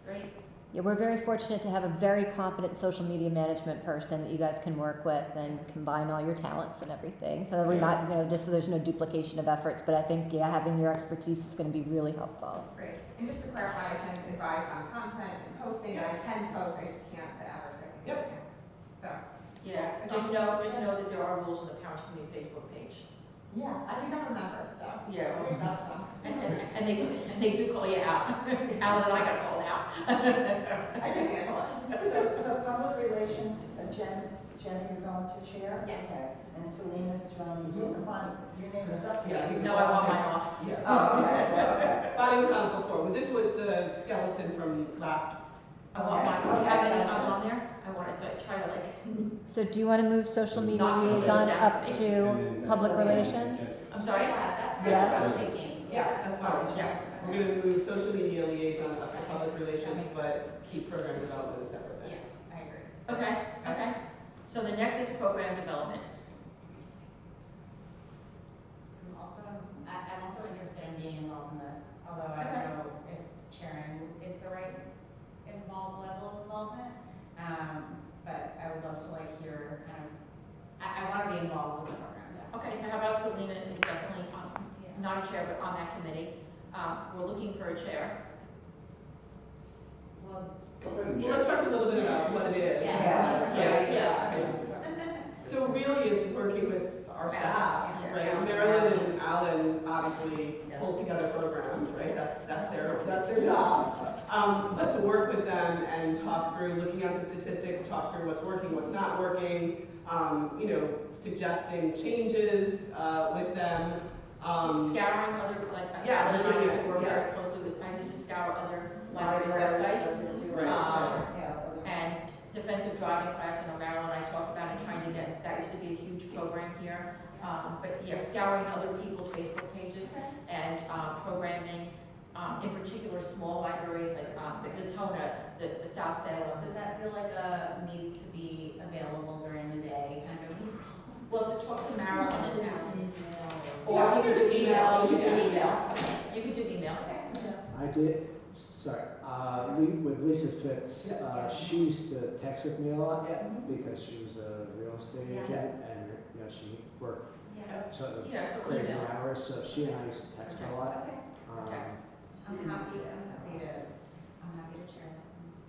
Great. Yeah, we're very fortunate to have a very competent social media management person that you guys can work with and combine all your talents and everything. So we're not, just so there's no duplication of efforts, but I think, yeah, having your expertise is gonna be really helpful. Great, and just to clarify, I can advise on content and posting, and I can post, I just can't the advertising. Yep. So, Yeah, just know that there are rules on the Parents Community Facebook page. yeah, I think I'm a member, so. Yeah. That's fun. And they do call you out. Alan and I got called out. I just get one. So public relations, Jenny, you're going to chair? Yes. Okay. And Selena's joining you, and Bonnie, your name is up here. Yeah, he's No, I want mine off. Yeah. Oh, okay. Bonnie was on it before, but this was the skeleton from last. I want mine. See how many I'm on there? I want to try to like, So do you wanna move social media Not to liaison those up down. to public relations? I'm sorry? Yeah, Yes. that's what I'm thinking. Yeah, that's fine. Yes. We're gonna move social media liaison up to public relations, but keep program development a separate thing. Yeah, I agree. Okay. So the next is program development. I'm also interested in being involved in this, although I don't know if chairing is the right level of involvement. But I would love to like hear kind of, I want to be involved with the program. Okay, so how about Selena is definitely not a chair, but on that committee. We're looking for a chair. Well, Go ahead and Well, let's talk a little bit about what it is. Yeah. So really, it's working with our staff, right? Marilyn and Alan obviously pull together programs, right? That's their jobs. But to work with them and talk through, looking at the statistics, talk through what's working, what's not working, suggesting changes with them. Scouring other, like, Yeah, Alan and I used to work yeah. very closely with, I used to scour other libraries' websites. And defensive driving class, I know Marilyn and I talked about it, trying to get, that used to be a huge program here. But yeah, scouring other people's Facebook pages and programming, in particular, small libraries like the Gatona, the South Salem. does that feel like needs to be available during the day, kind of? Well, to talk to Marilyn and Alan. Or Yeah, you could do email, you could do yeah. email. You could do email. I did, sorry, with Lisa Fitz, she used to text with me a lot because she was a real estate Yeah. agent and, she worked Yeah. sort of Yeah, so crazy email. hours, so she and I used to text a lot. Text. I'm happy to share that.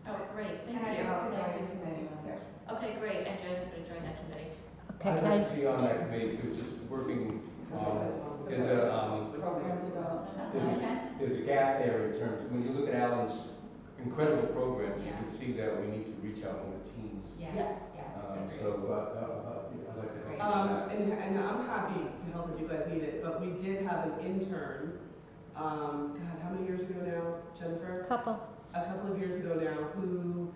Oh, great, And I thank you. can also join this committee too. Okay, great, and Jen's gonna join that committee. Okay, I'd can I like just, to be on that committee too, just working, Program development. Okay. there's a gap there in terms, when you look at Alan's incredible program, you can see that we need to reach out more to teams. Yes, Yes. yes. So, I'd like to help with that. And I'm happy to help if you guys need it, but we did have an intern, God, how many years ago now, Jennifer? couple, A couple of years ago now, who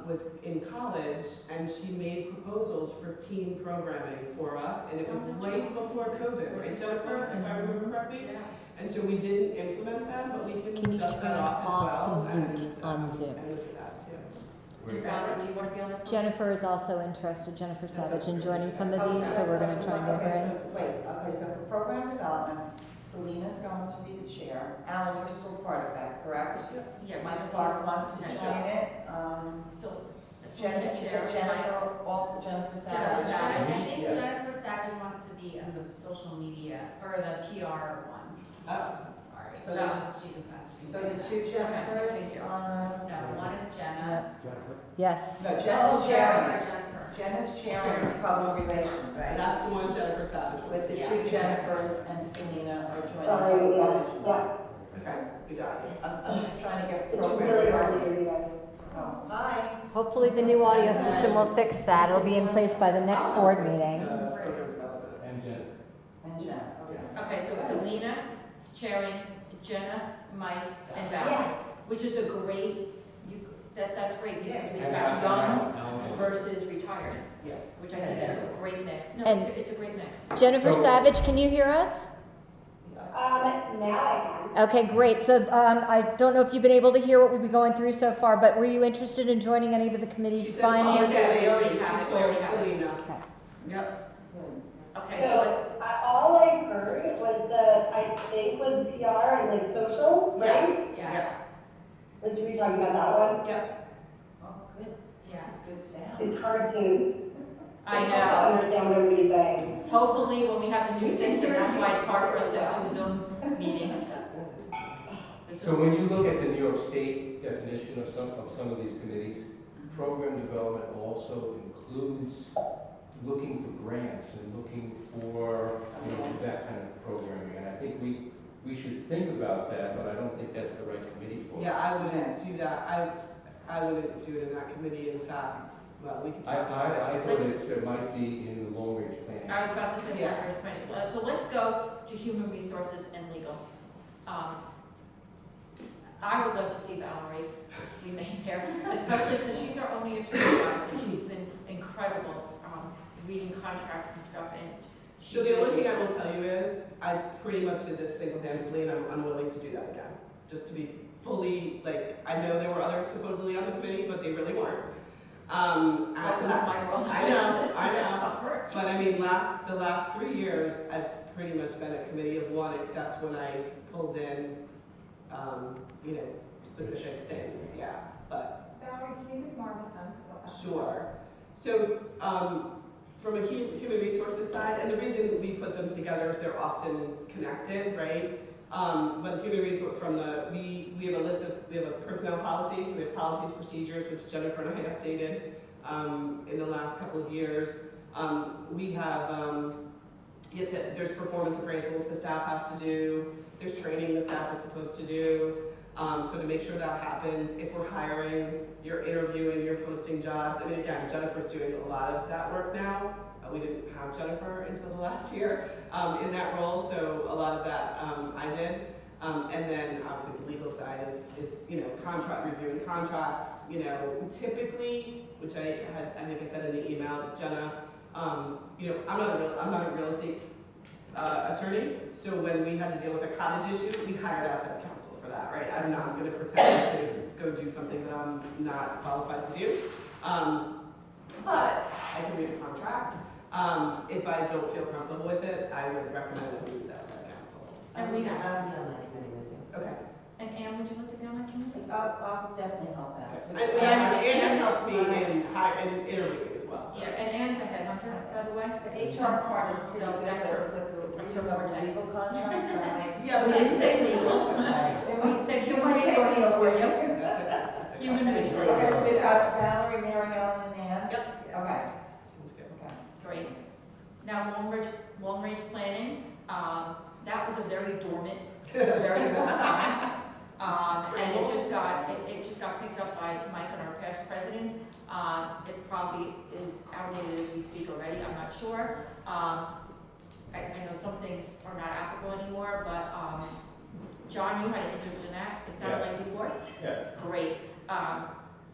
was in college, and she made proposals for teen programming for us, and it was right before COVID, right, Jennifer, if I remember correctly? Yes. And so we didn't implement them, but we Can can you dust that turn off as off well, the and, mute on Zoom? and look at that too. We're- Valerie, do you want to be on it? Jennifer is also interested, Jennifer Savage, in joining some of these, so we're gonna try and get her in. Okay, so for program development, Selena's going to be the chair. Alan, you're still part of that, correct? Yeah, Mike Mike Clark wants to join it. So, Jennifer, you said Jennifer, also Jennifer Savage. I think Yeah. Jennifer Savage wants to be in the social media, or the PR one. Sorry. So No, the- she just messaged me. So the two Thank Jennifers you. on, No, one is Jenna. Jennifer. Yes, no, Oh, Jenna's chairing. Jennifer. Jenna's chairing public relations, right? That's the one Jennifer Savage wants With to the do. two Jennifers and Selena are joining Sorry, public yeah, relations. yeah. Okay, we got it. I'm just trying to get It's program really hard to development. hear you guys. Oh, hi. hopefully the new audio system will fix that. It'll be in place by the next board meeting. Program development. And Jen. And Jen, okay. okay, so Selena, chairing, Jenna, Mike, and Valerie, which is a great, that's great, because we've And got young Alan. versus retired, Yeah. which I think is a great mix. No, And- it's a great mix. Jennifer So- Savage, can you hear us? Now I can. Okay, great. So I don't know if you've been able to hear what we've been going through so far, but were you interested in joining any of the She committees, said finance? Yeah, we already she have it, we told already have it. Selena. Okay. Yep. Good. Okay, so So, all I heard was I think was PR and like social, right? Yes. Yeah. Was we talking about that one? Yep. Oh, good. Yeah. This is good sound. It's hard to, I it's hard to know. understand what everybody's saying. Hopefully, when we have the new system, that's why it's hard for us to do Zoom meetings. This is- So when you look at the New York State definition of some of these committees, program development also includes looking for grants and looking for, that kind of programming. And I think we should think about that, but I don't think that's the right committee for it. Yeah, I wouldn't do that. I wouldn't do it in that committee. In fact, well, we could I talk about thought Let's- it might be in the long range plan. I was about to say, Yeah. so let's go to human resources and legal. I would love to see Valerie remain there, especially because she's our only attorney, guys, and she's been incredible, reading contracts and stuff, and she So the only really- thing I will tell you is, I pretty much did this single-handedly, and I'm unwilling to do that again. Just to be fully, like, I know there were others supposedly on the committee, but they really weren't. That was my role. I know, I That's know. not her. But I mean, the last 3 years, I've pretty much been a committee of one, except when I pulled in, specific things, yeah, but. Valerie, can you give more of a sense of what that? Sure. So, from a human resources side, and the reason we put them together is they're often connected, right? But human resource, we have a list of, we have a personnel policy, so we have policies, procedures, which Jennifer and I updated, in the last couple of years. We have, there's performance appraisals the staff has to do, there's training the staff is supposed to do. So to make sure that happens, if we're hiring, you're interviewing, you're posting jobs. I mean, again, Jennifer's doing a lot of that work now. We didn't have Jennifer until the last year in that role, so a lot of that I did. And then obviously the legal side is contract reviewing contracts. Typically, which I think I said in the email, Jenna. I'm not a real estate attorney, so when we had to deal with a cottage issue, we hired outside counsel for that, right? I'm not going to pretend to go do something that I'm not qualified to do. But I can read a contract. If I don't feel comfortable with it, I would recommend that we use outside counsel. And we have, I'll be on that committee with you. Okay. and Anne, would you like to be on that committee? I'll definitely help out. And has helped me in interviewing as well. So. Yeah, and Anne's a headhunter, by the way. The HR part is So that's her. when you took over legal contracts, I'm like. Yeah, We but didn't say legal. We said human resources for you. that's okay. That's okay. Human Okay, resources. so we've got Valerie, Mary Ellen, and Ann? Yep. Okay, Sounds good. okay. Great. Now, long range planning, that was a very dormant, very long time. And it just got picked up by Mike and our past president. It probably is outdated as we speak already, I'm not sure. I know some things are not applicable anymore, but, John, you had an interest in that, it sounded like before? Yeah. Great.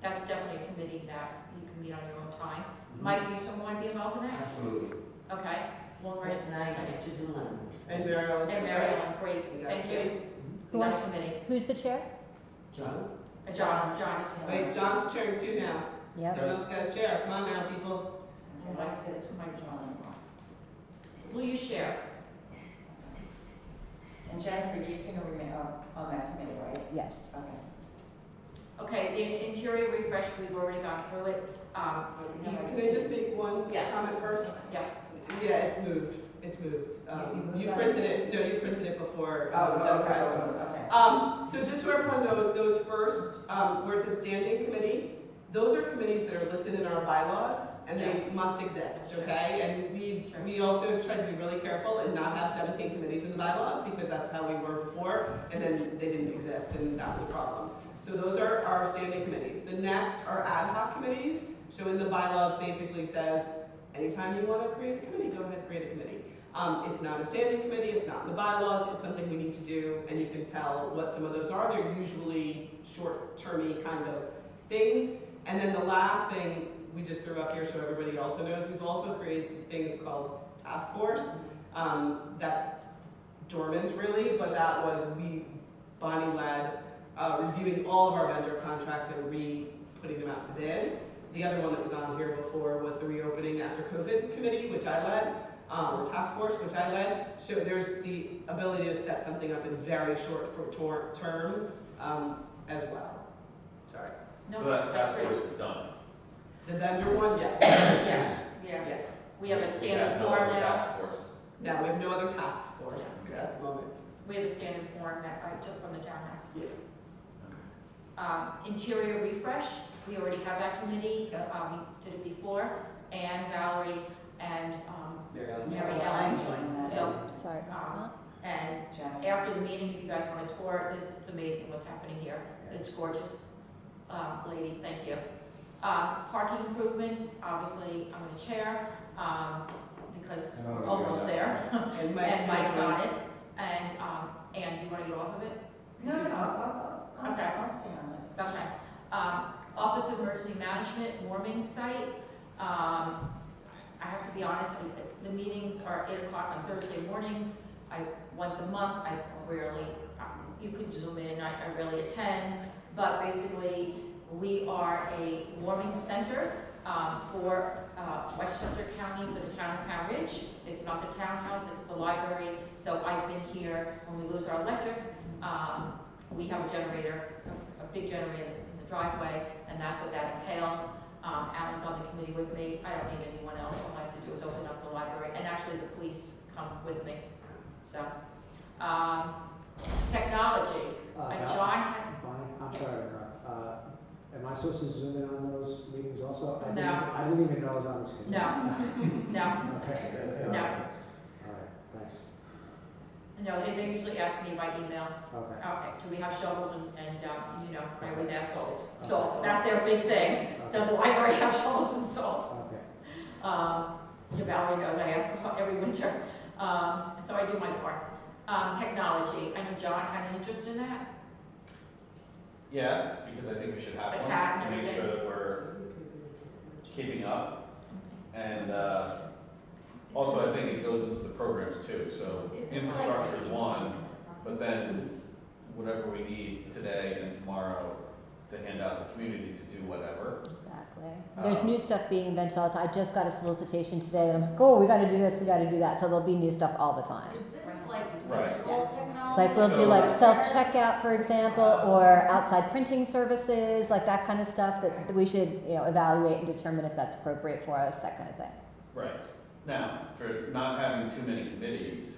That's definitely a committee that you can meet on your own time. Mike, do you want to be involved in that? Absolutely. Okay, long range. And Mary Ellen. And Mary Ellen, great, We got thank Katie. you. Who We got wants- a committee. Who's the chair? John? John. Wait, John's chairing too now. Yep. Someone else gotta share, come on now, people. Mike's on. Will you share? And Jennifer, you're gonna remain on that committee, right? Yes. Okay. Okay, the interior refresh, we've already gone through it. Can I just make one Yes. comment first? Yes. Yeah, it's moved. You You moved printed it, no, you printed it before. Oh, Jennifer okay, asked for it. okay. So just so everyone knows, those first, where it says standing committee, those are committees that are listed in our bylaws, and they Yes. must exist, That's okay? And we also try to be really careful and not have 17 committees in the bylaws, because that's how we were before, and then they didn't exist, and that was a problem. So those are our standing committees. The next are ad hoc committees, so in the bylaws basically says, anytime you want to create a committee, go ahead, create a committee. It's not a standing committee, it's not in the bylaws, it's something we need to do, and you can tell what some of those are. They're usually short-termy kind of things. And then the last thing we just threw up here so everybody also knows, we've also created things called task force. That's dormant really, but that was Bonnie led, reviewing all of our vendor contracts and putting them out to bid. The other one that was on here before was the reopening after COVID committee, which I led. Or task force, which I led. So there's the ability to set something up in very short term as well. Sorry. No, So that that's task great. force is done. The vendor one, yeah. Yes, yeah. Yeah. We have a We standard have no form other now. task force. Now, we have no other task force at the moment. We have a standard form that I took from the townhouse. Yeah. Interior refresh, we already have that committee. We did it before. And Valerie and Mary Ellen. joined that. So, Sorry about and Jen. after the meeting, if you guys want to tour, it's amazing what's happening here. It's gorgeous. Ladies, thank you. Parking improvements, obviously, I'm the chair, because Oh, we're yeah, almost yeah. there. And Mike's And Mike's gonna on it. And, do you want to get off of it? No, I'll Okay. stay on this. Okay. Office of Emergency Management, warming site. I have to be honest, the meetings are 8 o'clock on Thursday mornings. Once a month, I rarely, you could Zoom in, I rarely attend. But basically, we are a warming center for Westchester County, for the town of Pound Ridge. It's not the townhouse, it's the library. So I've been here when we lose our electric. We have a generator, a big generator in the driveway, and that's what that entails. Alan's on the committee with me. I don't need anyone else. All I have to do is open up the library, and actually the police come with me. So, technology. John had, Bonnie, I'm Yes. sorry, am I supposed to zoom in on those meetings also? No. I didn't even know I was on this committee. no, Okay. no, All right, thanks. no, they usually ask me by email, Okay. okay, do we have shovels and I always ask salt. Salt, that's their big thing. Does the library have shovels and salt? Okay. Valerie knows, I ask every winter. So I do my part. Technology, I know John had an interest in that. Yeah, because I think we should have The one cat to and make everything. sure that we're keeping up. And also, I think it goes into the programs too. So infrastructure is one, but then whatever we need today and tomorrow to hand out to the community to do whatever. Exactly. There's new stuff being invented all the time. I just got a solicitation today, and I'm like, oh, we got to do this, we got to do that. So there'll be new stuff all the time. Is this like Right. physical technology? Like we'll do So- like self-checkout, for example, or outside printing services, like that kind of stuff that we should, evaluate and determine if that's appropriate for us, that kind of thing. Right. Now, for not having too many committees,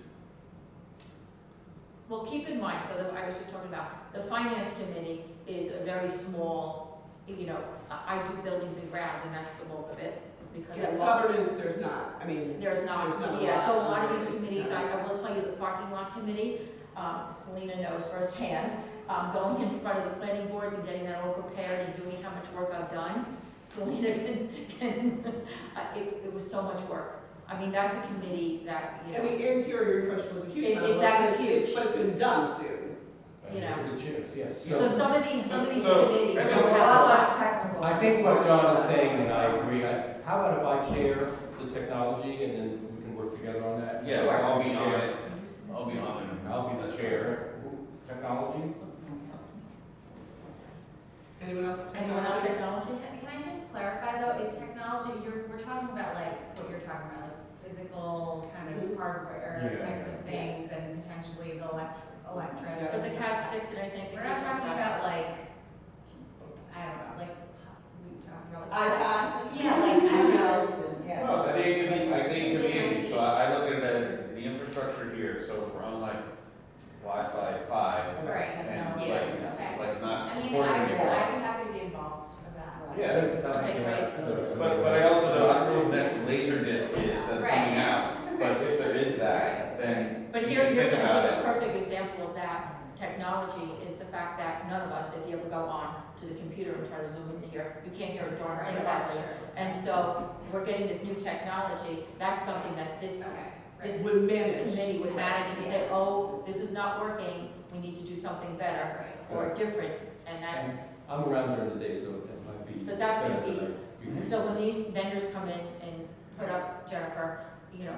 Well, keep in mind, so that I was just talking about, the finance committee is a very small, I do buildings and grounds, and that's the bulk of it, because I Yeah, love. governance, there's not, I mean, There's not, There's not a yeah, lot so a of lot of these governance committees, in I will tell you, the parking lot committee, Selena knows firsthand, going in front of the planning boards and getting that all prepared and doing how much work I've done. Selena it was so much work. I mean, that's a committee that, and the interior refresh was a huge amount of work. Exactly, huge. But it's been done soon. The chairs, yes. So some of these committees A don't lot have. less technical. I think what John is saying, and I agree, how about if I chair the technology and then we can work together on that? yeah, Sure. I'll be on Chair. it. I'll be on it. I'll be the chair. Technology? Anyone else? Anyone else technology? Can I just clarify hardware Yeah. types of things and potentially the electric. But the Cat 6, and I think. We're not talking about like, I don't know, like, we talking about like. iPads. Yeah, like, I don't know. Yeah. Well, I think it could be, I think it could be anything, so I look at it as the infrastructure here, so if we're on like Wi-Fi 5, Right. and Yeah. like not I mean, supporting I'd it. be happy to be involved with that. Yeah. It sounds like Okay, you have- But I also know, I don't know what next laser disc is that's Right. coming out, but if there is that, then But we here's should think about a it. perfect example of that technology is the fact that none of us, if you ever go on to the computer and try to zoom in here, you can't hear a darn Right, thing that's properly. true. And so we're getting this new technology, that's something that this Okay. this Would manage. committee would manage and say, oh, this is not working, we need to do something better or different, and that's, I'm around during the day, so it might be. Because that's gonna be- better that I- so when these vendors come in and put up, Jennifer, you know,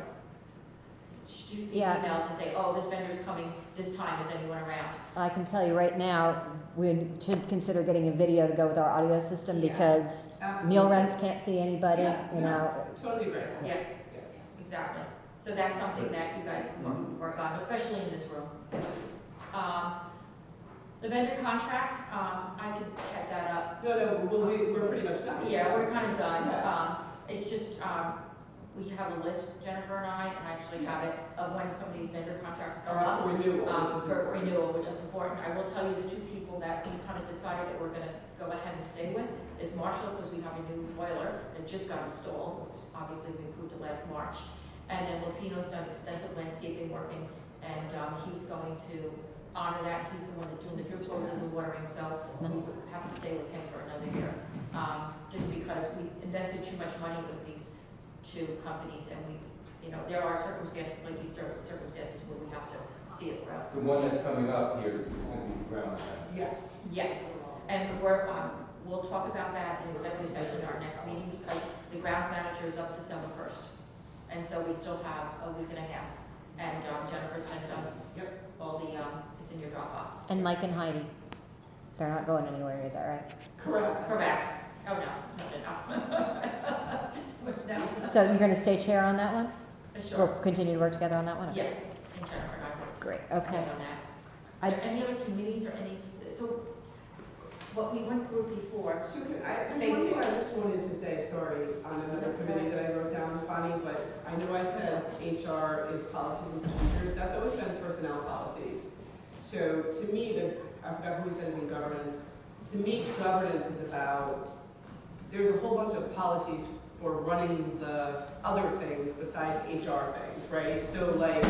shoot these Yeah. emails and say, oh, this vendor's coming this time, is anyone around? I can tell you right now, we should consider getting a video to go with our audio system Yeah. because Neil Rentz can't see anybody, Yeah. you know. Totally agree. Yeah, exactly. So that's something that you guys can work on, especially in this room. The vendor contract, I could head that up. No, well, we're pretty much done. Yeah, we're kind of done. Yeah. It's just, we have a list, Jennifer and I actually have it, of when some of these vendor contracts come up. For renewal, which is For important. renewal, which is important. I will tell you the two people that we kind of decided that we're gonna go ahead and stay with is Marshall, because we have a new boiler that just got installed, which obviously we approved it last March. And then Lupino's done extensive landscaping working, and he's going to honor that. He's the one that's doing the drip hoses and watering, so we have to stay with him for another year. Just because we invested too much money with these two companies, and we, you know, there are circumstances like these circumstances where we have to see it through. The one that's coming up here is gonna be ground. Yes. Yes, and we'll talk about that in executive session in our next meeting, because the grounds manager is up December 1st. And so we still have a week and a half. And Jennifer sent us all the, it's in your Dropbox. And Mike and Heidi, they're not going anywhere either, right? Correct. Correct. Oh, no. No. So you're gonna stay chair on that one? Sure. We'll continue to work together on that one? Yeah, and Jennifer and I worked Great, together okay. on that. Are there any other committees or any, so what we went through before, So there's one thing I just wanted to say, sorry, on another committee that I wrote down, Bonnie, but I know I said HR is policies and procedures. That's always been personnel policies. So to me, I forgot who says in governance, to me, governance is about, there's a whole bunch of policies for running the other things besides HR things, right? So like,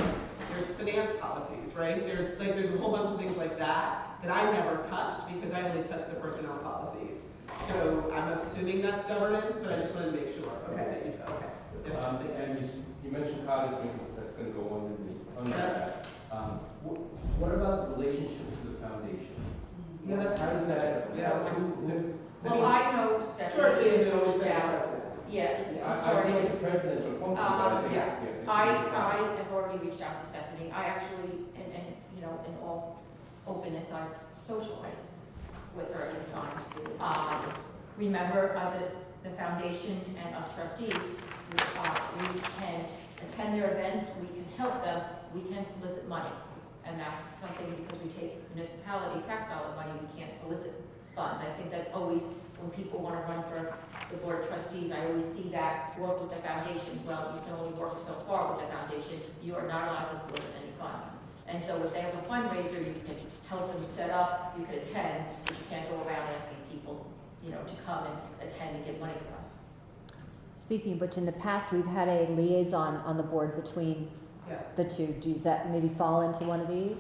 there's finance policies, right? There's a whole bunch of things like that I never touched because I only touched the personnel policies. So I'm assuming that's governance, but I just wanted to make sure. Okay, okay. That's something. And you mentioned cottage maintenance, that's gonna go under that. What about the relationship to the foundation? Yeah, that's How does that? Yeah. well, I know Historically, Stephanie it's goes always been down. president. Yeah, it's I know started. it's a presidential function, but I think, yeah. I have already reached out to Stephanie. I actually, and you know, in all openness, I socialize with her at times. Remember the foundation and us trustees, we can attend their events, we can help them, we can solicit money. And that's something because we take municipality tax dollar money, we can't solicit funds. I think that's always, when people want to run for the board of trustees, I always see that work with the foundation. Well, you can only work so far with the foundation. You are not allowed to solicit any funds. And so if they have a fundraiser, you can help them set up, you can attend, but you can't go around asking people, you know, to come and attend and give money to us. Speaking of which, in the past, we've had a liaison on the board between the two. Does that maybe fall into one of these?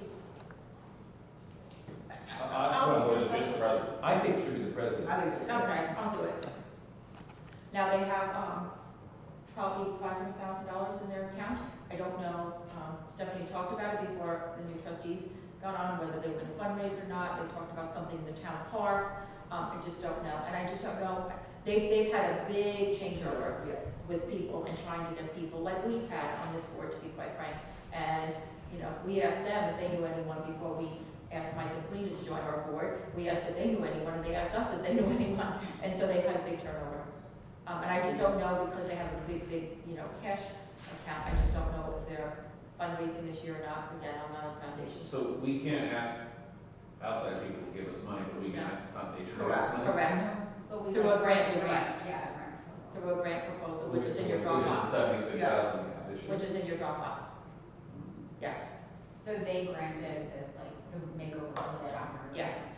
Or is it just the president? I think it should be the president. I think so. Okay, I'll do it. Now, they have probably $500,000 in their account. I don't know, Stephanie talked about it before the new trustees got on, whether they were going to fundraise or not. They talked about something in the town park. I just don't know. And I just don't know. They've had a big changeover with people and trying to get people, like we've had on this board, to be quite frank. And, you know, we asked them if they knew anyone before we asked Mike and Selena to join our board. We asked if they knew anyone, and they asked us if they knew anyone. And so they've had a big turnover. And I just don't know, because they have a big, you know, cash account. I just don't know if they're fundraising this year or not. Again, I'm not on the foundation. So we can't ask outside people to give us money, but we can ask the foundation to give us Correct, money. correct. But we Through a like grant the request. Yeah, a grant proposal. Through a grant proposal, which is in your Which Dropbox. is 76,000 this year. Which is in your Dropbox. Yes, So they granted this, like, the makeover of the shopper. yes.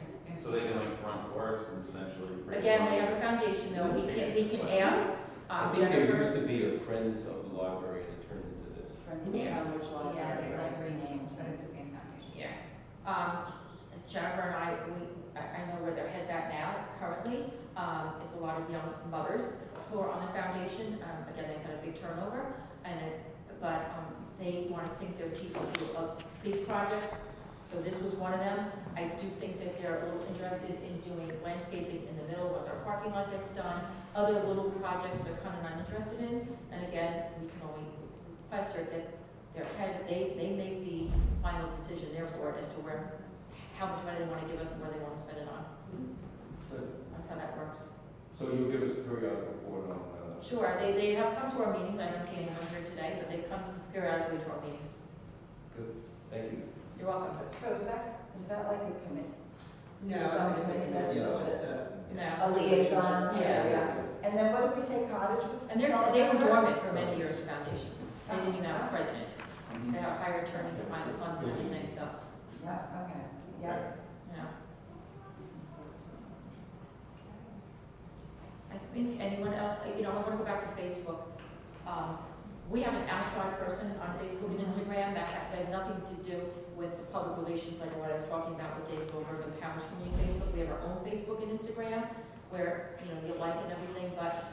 So they can like front for us and essentially. bring Again, they money. have a foundation though, we can ask I think there used Jennifer. to be a Friends of the Library and it turned into this. Yeah. Yeah, they like renamed, but it's the same foundation. Yeah. Jennifer and I know where their head's at now, currently. It's a lot of young mothers who are on the foundation. Again, they've had a big turnover, but they want to sink their teeth into a big project. So this was one of them. I do think that they're a little interested in doing landscaping in the middle once our parking lot gets done. Other little projects they're kind of not interested in. And again, we can only request or get their head, they make the final decision, their board, as to how much money they want to give us and where they want to spend it on. Good. That's how that works. So you'll give us a periodic report on Sure, they have come to our meetings. I don't see anyone here today, but they come periodically to our meetings. thank you. You're welcome. So is that like a committee? No, It's on the committee, that's it's just just a. No. a liaison? Yeah. And then what did we say, Cottage was? And they were dormant for many years, the foundation. They didn't even have a president. They have a hired attorney to find the funds and everything, so, Yeah, okay, yeah. you know. I think anyone else, I want to go back to Facebook. We have an outside person on Facebook and Instagram that had nothing to do with the public relations, like what I was talking about with Dave Goldberg and Powers Community Facebook. We have our own Facebook and Instagram where, you like and everything, but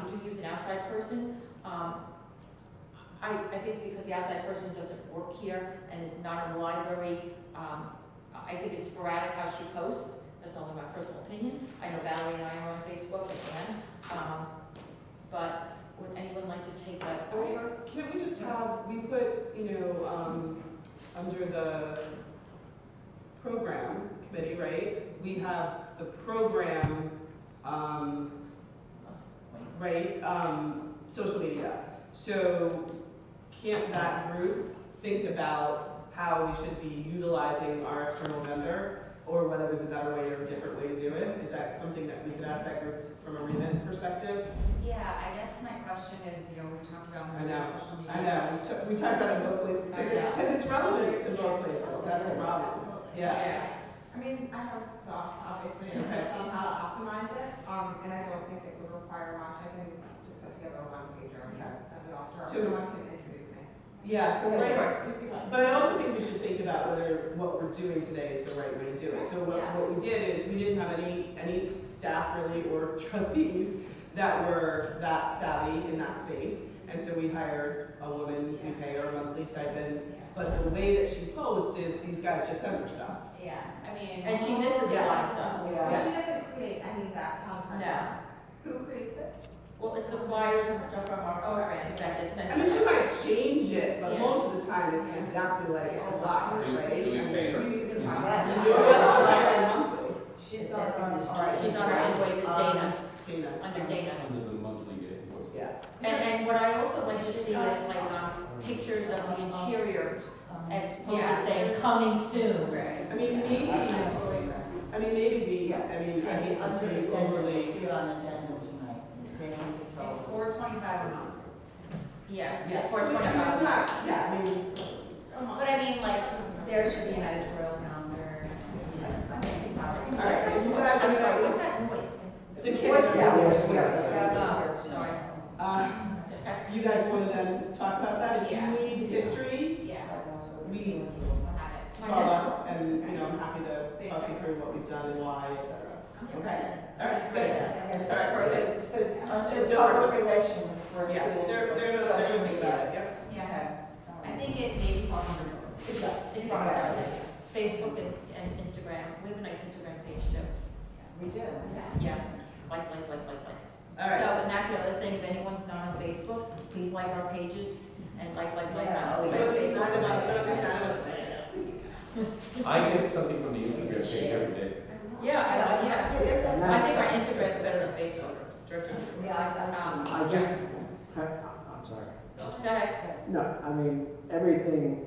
we do use an outside person. I think because the outside person doesn't work here and is not in the library, I think it's sporadic how she posts. That's only my personal opinion. I know Valerie and I are on Facebook and Ann. But would anyone like to take that over? Can't we just have, we put, under the program committee, right? We have the program, social media. So can't that group think about how we should be utilizing our external vendor, or whether there's a better way or a different way to do it? Is that something that we could ask that group from a remit perspective? Yeah, I guess my question is, we talked about I know, social media. I know, we talked about it in both places, because it's relevant to both places, that's the problem. Yeah. I mean, I have thoughts, obviously, Okay. on how to optimize it, and I don't think it would require much. I can just put together a one-pager and send it off to her, So- someone can introduce me. Yeah, so Okay, right, sure. If you like. but I also think we should think about whether what we're doing today is the right way to do it. So what we did is, we didn't have any staff really, or trustees that were that savvy in that space. And so we hired a woman, we pay her a monthly stipend, but the way that she posts is, these guys just send her stuff. Yeah, I mean. And she misses a lot of stuff. So Yeah. she doesn't create any of that content? No. Who creates it? Well, it's the flyers and stuff from our programs that get sent I mean, to she her. might change it, but Yeah. most of the time, it's exactly like a flyer, right? Do we pay her? You can try. Yeah. You do it monthly, She's on our. She's on our invoices, Dana, Dana. under Dana. Under the monthly invoice. Yeah. And what I also like to see is like pictures of the interior and posted saying, coming soon. I mean, maybe the, I hate to be overly. See it on agenda tonight. Dennis It's tells me. $4.25 a month. Yeah, Yeah, that's so for I mean, it's 25. not, yeah, I mean, But I mean, there should be an editorial calendar. All right, so you guys, I'm sorry, what's that noise? the kids. Voice Scouts. Oh, sorry. You guys want to then talk about that? If you Yeah. need history, Yeah, we we'll have it. call us, and, I'm happy to talk you through what we've done and why, et cetera. Okay, all right, good. Yes, All right, perfect. so under It's public relations, we're Yeah, doing they're social gonna be media. about it, yep. Yeah, I think it maybe falls under both. It's up. It does. Facebook and Instagram. We have a nice Instagram page too. We do. Yeah, like. All right. So, and that's the other thing, if anyone's not on Facebook, please like our pages and like. Yeah. on So our it's Facebook. none of us, so it's none of us. I get something from the Instagram page every day. Yeah, Yeah. I think our Instagram's better than Facebook. Yeah, I just, I'm sorry. Go ahead. No, I mean, everything,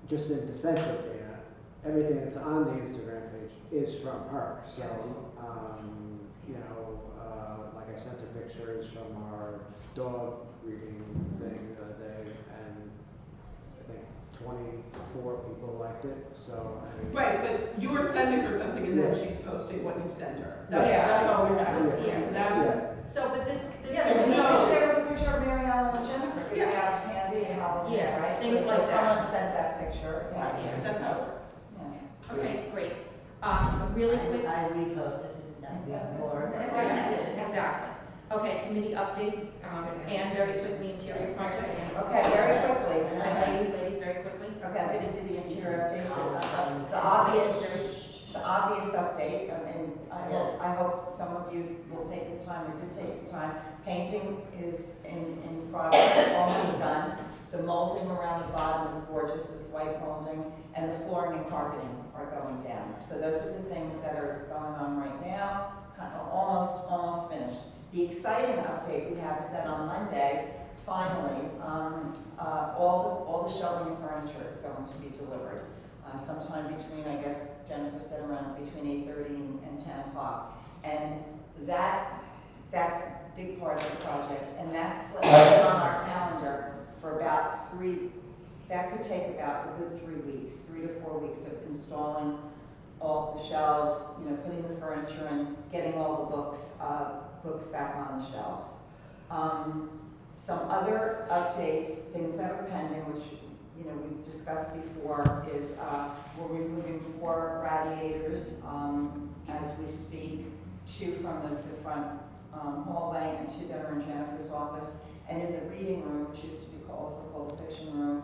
just in defense of Dana, everything that's on the Instagram page is from her. So, you know, like I sent her pictures from our dog reading thing the other day, and I think 24 people liked it. So, I mean, Right, but you're sending her something and then Yeah. she's posting what you send her. Yeah. That's all we're trying to Yeah. see. Yeah. That, yeah. So, but this Yeah, there's no- there was a picture of Mary Ellen and Jennifer giving Yeah. out candy and Halloween, Yeah, right? things So like that. someone sent that picture, yeah. Yeah. that's how it works. Yeah. Okay, great. Really quick. I reposted it, or. Exactly. Okay, committee updates, and very quickly, interior project. Okay, very quickly. Ladies, very quickly. Okay, I'm going to do the interior update. The obvious update, and I hope some of you will take the time, or did take the time. Painting is in progress, almost done. The molding around the bottom is gorgeous, this white molding, and the flooring and carpeting are going down. So those are the things that are going on right now, kind of almost finished. The exciting update we have is that on Monday, finally, all the shelving and furniture is going to be delivered. Sometime between, I guess Jennifer said around between 8:30 and 10 o'clock. And that's a big part of the project, and that's on our calendar for about that could take about a good 3 weeks, 3 to 4 weeks of installing all the shelves, you know, putting the furniture in, getting all the books back on the shelves. Some other updates, things that are pending, which, you know, we've discussed before, is we're removing 4 radiators as we speak, 2 from the front hallway and 2 that are in Jennifer's office. And in the reading room, which used to be also called the fiction room,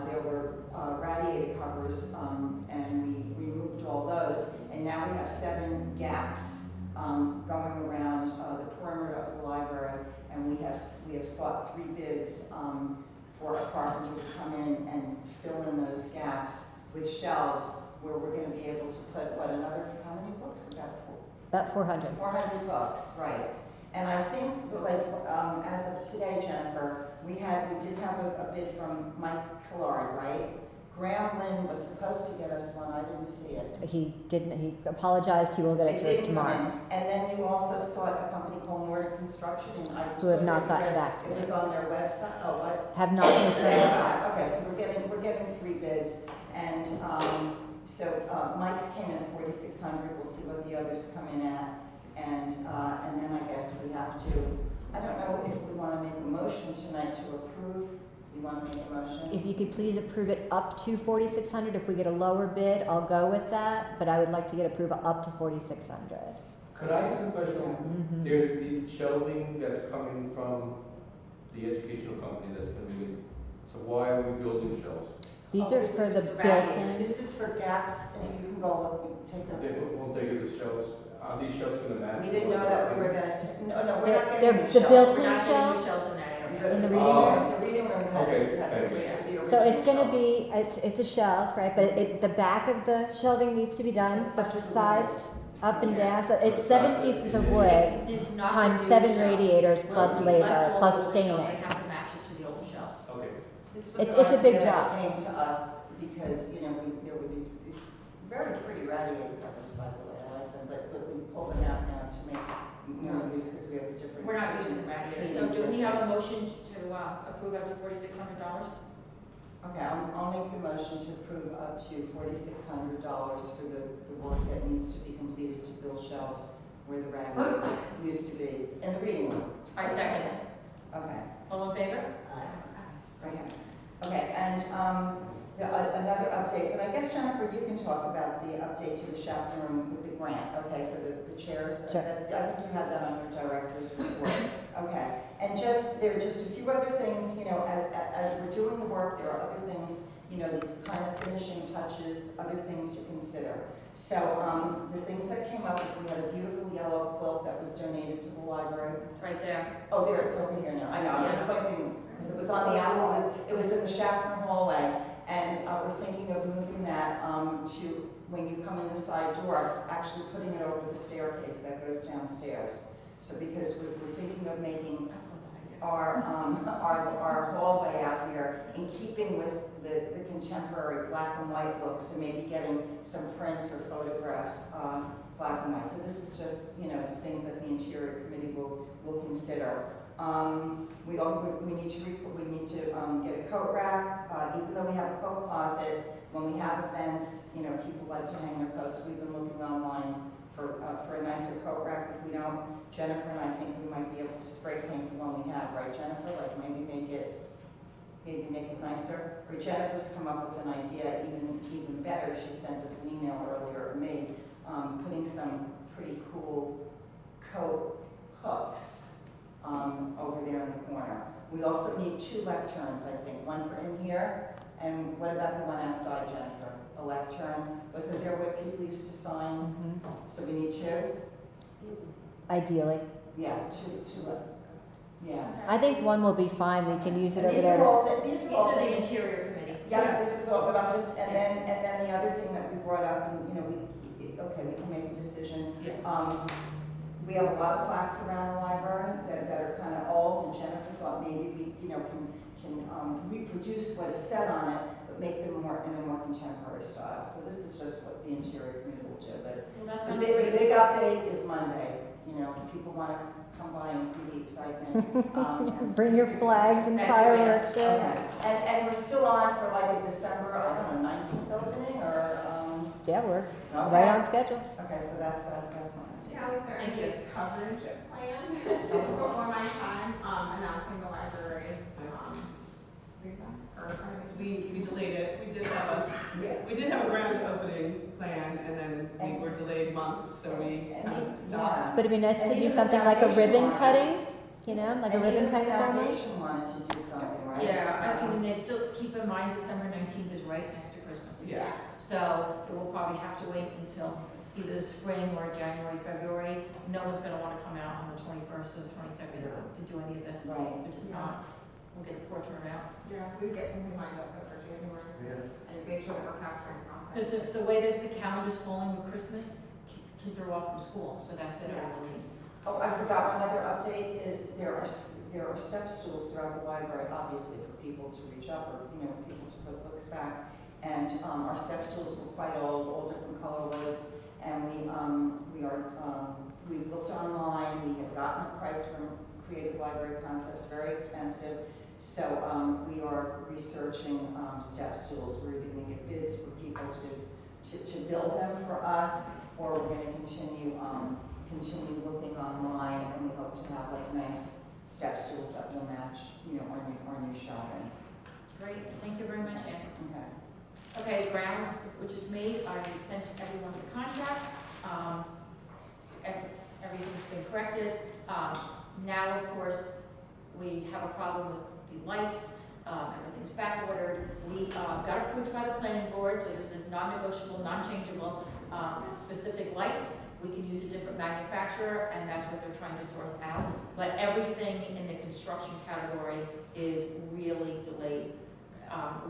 there were radiator covers, and we removed all those. And now we have 7 gaps going around the perimeter of the library, and we have sought 3 bids for a carpenter to come in and fill in those gaps with shelves where we're going to be able to put, how many books? About 400. 400 books, right. And I think, like, as of today, Jennifer, we did have a bid from Mike Collard, right? Graham Lynn was supposed to get us one, I didn't see it. He didn't, he apologized, he will get it to us didn't come tomorrow. in. And then you also sought a company called Nordic Construction, and I. Who have not gotten back to It me. was on their website, oh, what? Have not returned back. Okay, so we're getting 3 bids, and, so, Mike's came in at 4,600, we'll see what the others come in at, and then I guess we have to, I don't know if we want to make a motion tonight to approve. You want to make a motion? If you could please approve it up to 4,600, if we get a lower bid, I'll go with that, but I would like to get approval up to 4,600. Could I ask a question? Mhm. There's the shelving that's coming from the educational company that's going to be, so why are we building shelves? These Oh, are this for is the the radiators. built-in. This is for gaps, and you can go look, you can take They a. won't take it as shelves. Are these shelves going to match? We didn't know that we were gonna, no, we're not They're getting new the shelves. built-in We're not getting new shelves? shelves in that area. In the reading room? The reading room has, Okay, has thank the you. original So it's gonna shelves. be, it's a shelf, right, but the back of the shelving needs to be done, the sides, up and down, so it's 7 pieces of wood. It's not times the new 7 shelves. radiators We'll plus leave labor, left all plus the shelves. staining. They have to match it to the old shelves. Okay. This was It's an a big idea that job. came to us because, you know, there were these very pretty radiator covers, by the way, I like them, but we pulled them out now to make more use because we have a different. We're not using the radiators. So do we have a motion to approve up to $4,600? Okay, I'll make the motion to approve up to $4,600 for the work that needs to be completed to build shelves where the radiators used to be in the reading room. I second. Okay. All in favor? Right here. Okay, and another update, but I guess Jennifer, you can talk about the update to the Shafton room with the grant, okay, for the chairs. Sure. I think you had that on your director's report. Okay, and there are just a few other things, you know, as we're doing the work, there are other things, you know, these kind of finishing touches, other things to consider. So the things that came up is we had a beautiful yellow quilt that was donated to the library. Right there. Oh, there, it's over here now. I know, I was Yeah. pointing, because it was on the outside, it was in the Shafton hallway. And we're thinking of moving that to, when you come in the side door, actually putting it over the staircase that goes downstairs. So because we're thinking of making, our hallway out here in keeping with the contemporary black and white looks, and maybe getting some prints or photographs, black and white. So this is just, you know, things that the Interior Committee will consider. We need to get a coat rack, even though we have a coat closet. When we have events, you know, people like to hang their coats. We've been looking online for a nicer coat rack. If we don't, Jennifer and I think we might be able to spray paint the one we have, right, Jennifer? Like maybe make it nicer. Or Jennifer's come up with an idea, even better. She sent us an email earlier, or me, putting some pretty cool coat hooks over there in the corner. We also need 2 lecterns, I think, one for in here, and what about the one outside, Jennifer? A lectern, wasn't there what people used to sign? So we need 2? Ideally. Yeah, 2, yeah. I think one will be fine, we can use it over These there. are all, these These are all are the things. Interior Committee. Yeah, this is all, but I'm just, and then the other thing that we brought up, and, you know, we can make a decision. Yeah. We have a lot of plaques around the library that are kind of old, and Jennifer thought maybe we, you know, can reproduce what is said on it, but make them in a more contemporary style. So this is just what the Interior Committee will do, but Well, that the sounds big, great. the big update is Monday. You know, if people want to come by and see the excitement. Bring your flags and fireworks in. Okay. And we're still on for like a December, I don't know, 19th opening, or, Yeah, we're okay. right on schedule. Okay, so that's not. Yeah, was there Thank any coverage planned before my time, announcing the library, reason, or? We delayed it. We did have a grand opening plan, and then we were delayed months, so we kind of stopped. But it'd be nice And to do even something the like a foundation ribbon wanted- cutting, you know, like a And ribbon even cutting the ceremony. foundation wanted to do something, right? Yeah, I mean, they still keep in mind December 19th is right next to Christmas. Yeah. So it will probably have to wait until either the spring or January, February. No one's gonna wanna come out on the 21st or the 22nd to do any of this. Right. We're just not, we'll get the poor turnout. Yeah, we'd get something lined up for January, and make sure that we're capturing content. Because there's the way that the calendar's falling with Christmas, kids are off from school, so that's it, Yeah. everyone leaves. Oh, I forgot, one other update is there are step stools throughout the library, obviously, for people to reach up, or, you know, people to put books back. And our step stools were quite old, all different colorways, and we've looked online, we have gotten a price from Creative Library Concepts, very expensive. So we are researching step stools. We're either going to get bids for people to build them for us, or we're going to continue looking online, and we hope to have like nice step stools that will match, you know, our new shopping. Great, thank you very much, Anne. Okay. Okay, grounds, which is made, I sent everyone the contract. Everything's been corrected. Now, of course, we have a problem with the lights. Everything's back ordered. We got approved by the planning board, so this is non-negotiable, non-changeable, specific lights. We can use a different manufacturer, and that's what they're trying to source out. But everything in the construction category is really delayed.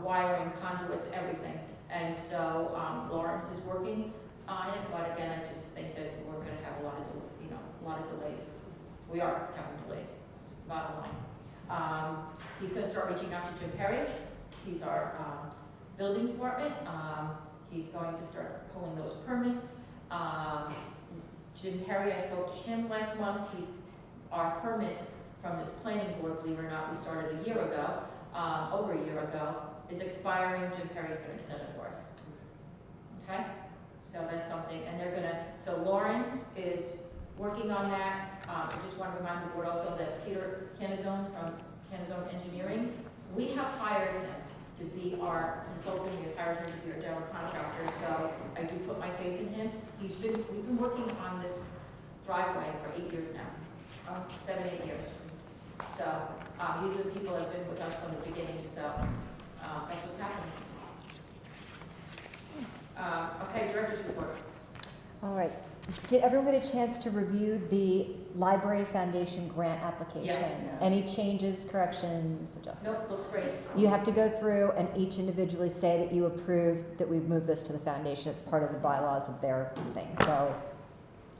Wiring, conduits, everything. And so Lawrence is working on it, but again, I just think that we're going to have a lot of delays. We are having delays, it's the bottom line. He's going to start reaching out to Jim Perry. He's our building department. He's going to start pulling those permits. Jim Perry, I spoke to him last month. He's our permit from this planning board, believe it or not, we started a year ago. Over a year ago, is expiring. Jim Perry's going to extend it for us. Okay? So that's something, and they're going to, so Lawrence is working on that. I just want to remind the board also that Peter Canizone from Canizone Engineering, we have hired him to be our consultant. We have hired him to be our general contractor, so I do put my faith in him. We've been working on this driveway for 8 years now, 7, 8 years. So these are the people that have been with us from the beginning, so that's what's happening. Okay, director's report. All right. Did everyone get a chance to review the Library Foundation grant application? Yes. Any changes, corrections, adjustments? Nope, looks great. You have to go through and each individually say that you approved that we've moved this to the foundation. It's part of the bylaws of their thing. So,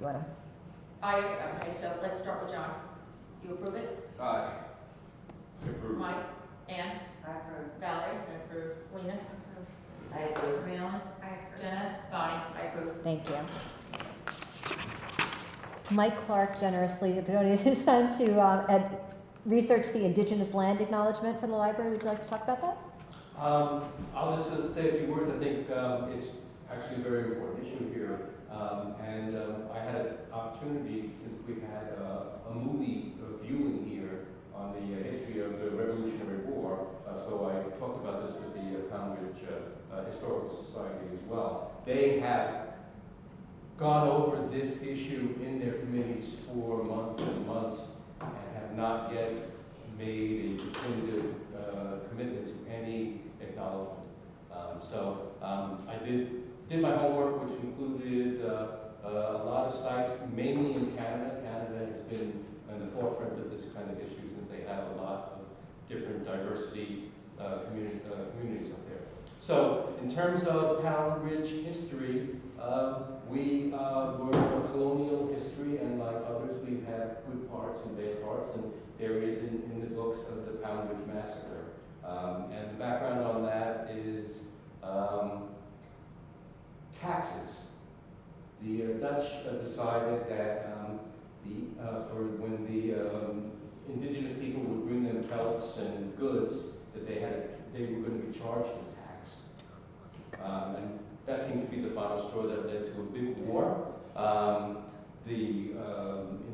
you want to? Okay, so let's start with John. You approve it? Aye. Approved. Mike, Ann, I approve. Valerie, I approve, Selena, I approve. Mary Ellen, I approve. Jenna, Bonnie, I approve. Thank you. Mike Clark generously donated his time to research the indigenous land acknowledgement for the library. Would you like to talk about that? I'll just say a few words. I think it's actually a very important issue here. And I had an opportunity, since we've had a movie viewing here on the history of the Revolutionary War, so I talked about this with the Pound Ridge Historical Society as well. They have gone over this issue in their committees for months and months and have not yet made a definitive commitment to any acknowledgement. I did my homework, which included a lot of sites, mainly in Canada. Canada has been on the forefront of this kind of issue since they have a lot of different diversity communities up there. So in terms of Pound Ridge history, we were a colonial history, and like others, we have good parts and bad parts, and there is in the books of the Pound Ridge Massacre. And the background on that is taxes. The Dutch decided that for when the indigenous people would bring them pelts and goods, that they were going to be charged a tax. And that seemed to be the final straw that led to a big war. The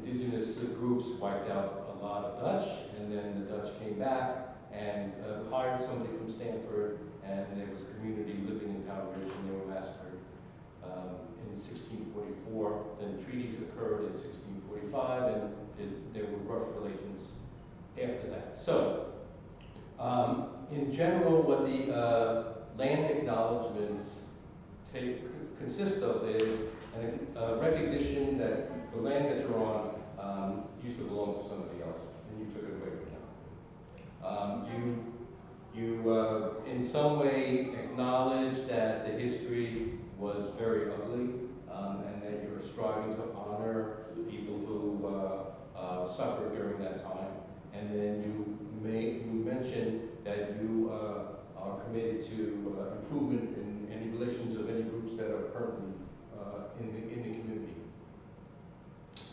indigenous groups wiped out a lot of Dutch, and then the Dutch came back and hired somebody from Stanford, and there was a community living in Pound Ridge, and they were massacred in 1644. Then treaties occurred in 1645, and there were rough relations after that. So, in general, what the land acknowledgements consist of is a recognition that the land that you're on used to belong to somebody else, and you took it away from them. You in some way acknowledge that the history was very ugly, and that you're striving to honor people who suffered during that time. And then you mention that you are committed to improvement in any relations of any groups that are currently in the community.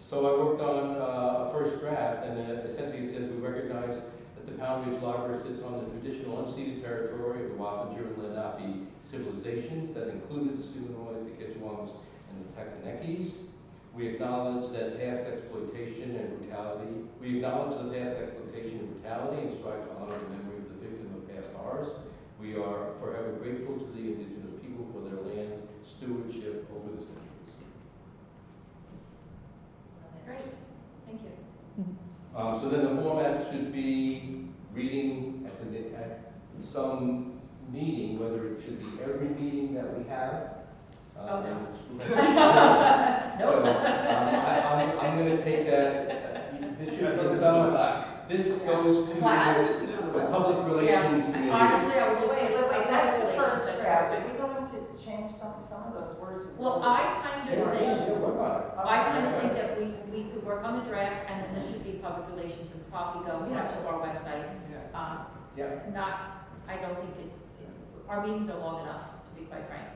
So I worked on a first draft, and essentially it says we recognize that the Pound Ridge Library sits on the traditional unceded territory of the Wappinger and Lenape civilizations that included the Suminoes, the Kitchewans, and the Pekanekis. We acknowledge that past exploitation and brutality. We acknowledge the past exploitation and brutality and strive to honor the memory of the victim of past horrors. We are forever grateful to the indigenous people for their land stewardship over the centuries. Great, thank you. So then the format should be reading at some meeting, whether it should be every meeting that we have. Oh, no. So, I'm going to take that. This goes to the public relations committee. Honestly, I would just. Wait, that's the first draft. Are we going to change some of those words? Well, I kind of think, I kind of Okay. think that we could work on the draft, and then this should be public relations and probably go onto our website. I don't think our meetings are long enough, to be quite frank.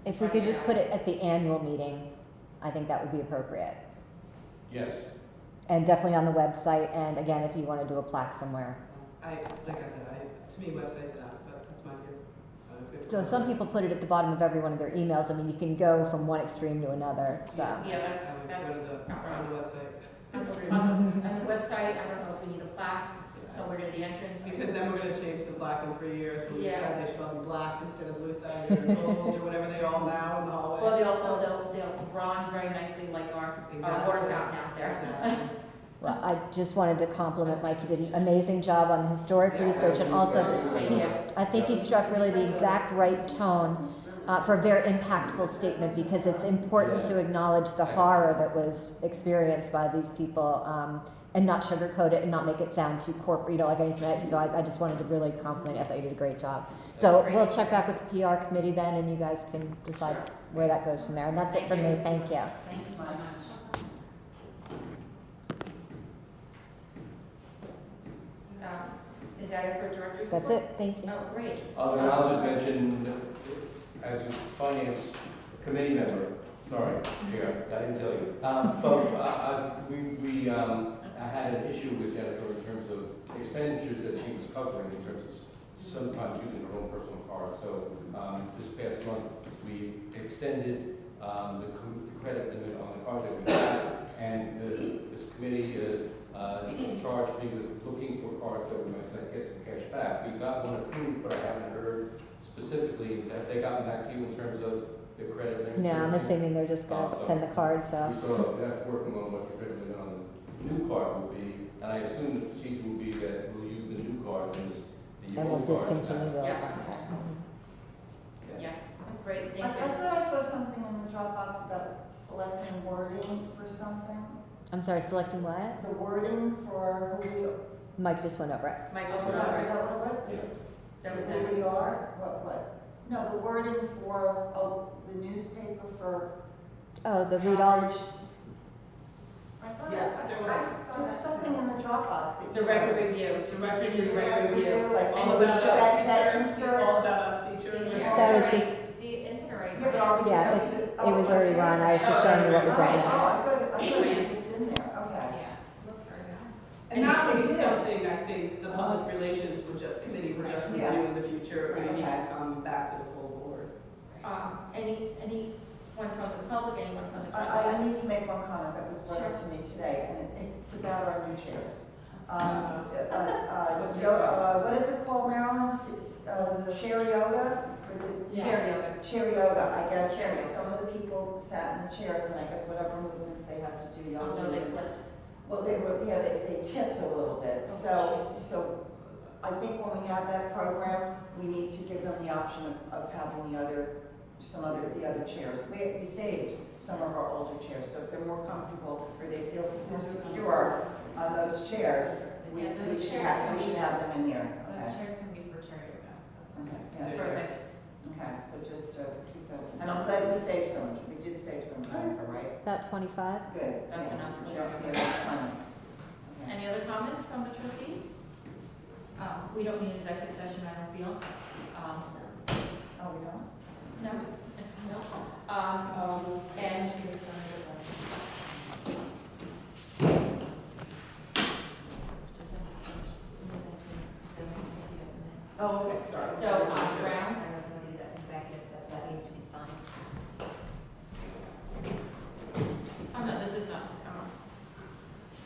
If we could just put it at the annual meeting, I think that would be appropriate. Yes. And definitely on the website, and again, if you want to do a plaque somewhere. Like I said, to me, website's enough, but that's my view. So some people put it at the bottom of every one of their emails. I mean, you can go from one extreme to another, so. Yeah, that's, Go to on the website. on the website, I don't know if we need a plaque somewhere near the entrance. Because then we're gonna change the black in 3 years, when we Yeah. decide they should all be black instead of blue sided or gold or whatever they all now in the hallway. Well, they'll bronze very nicely like our water fountain out there. Exactly. Well, I just wanted to compliment Mike. He did an amazing job on the historic research, and also I think he struck really the exact right tone for a very impactful statement, because it's important to acknowledge the horror that was experienced by these people, and not sugarcoat it and not make it sound too corporate, like anything like that. So I just wanted to really compliment you. I thought you did a great job. So we'll check back with the PR committee then, and you guys can decide where that goes from there. And that's it for me. Thank you. Thank you so much. Is that it for director's That's report? it, thank you. Oh, great. And I'll just mention, as a finance committee member, sorry, Chair, I didn't tell you. I had an issue with Jennifer in terms of expenditures that she was covering in terms of sometimes using her own personal car. So this past month, we extended the credit limit on the car that we had, and this committee charged me with looking for cars that we might get some cash back. We got one approved, but I haven't heard specifically, have they gotten back to you in terms of the credit limit? No, I'm assuming they're just gonna send the cards We out. still have working on what the credit limit on the new card will be, and I assume the procedure will be that we'll use the new card and the And we'll old card. discontinue the old Yes. one. Yeah, great, I thank you. thought I saw something in the Dropbox about selecting wording for something. I'm sorry, selecting what? The wording for who we, Mike just went over it. Mike, oh, just was was that over it. what it was? Yeah. That was Who us. we are, what? No, the wording for, the newspaper for. Oh, the read all, coverage. I thought, Yeah, I there there was something in the Dropbox that. The record review, to continue the record review. Like, All and about that us feature, insert. all about us feature. Yeah. that was just, The instant already. Yeah, but are we Yeah, supposed to? it was already run, I was just showing you what was in Oh, it. I thought it was just in there, okay. Yeah. Look for it. And that would be something I think the public relations committee would just Yeah. review in the future, or you need to Okay. come back to the full board. Anyone from the public, anyone from the I trustees? need to make one comment that was brought up to me today, and it's about our new chairs. What is it called, Marilyn? The Share Yoga? Or the- Chair yoga. Share Yoga, I guess. Share yoga. Some of the people sat in the chairs, and I guess whatever movements they had to do, Oh, yoga. no, they flipped. Well, they tipped a little bit, Oh, jeez. so I think when we have that program, we need to give them the option of having the other chairs. We saved some of our older chairs, so if they're more comfortable, or they feel more secure on those chairs, we Yeah, those should chairs have, can we be should have used. them in here. Those Okay. chairs can be for chair yoga. Okay, yes. Perfect. Okay, so just keep that, and I'm glad we saved some, we did save some, Jennifer, right? About 25. Good. That's Yeah. enough for chair yoga. Yeah, that's fine. Okay. Any other comments from the trustees? We don't need executive session, I don't feel. Oh, we don't? No, no. And Oh, okay, sorry. so on grounds, That needs to be signed. oh no, this is not,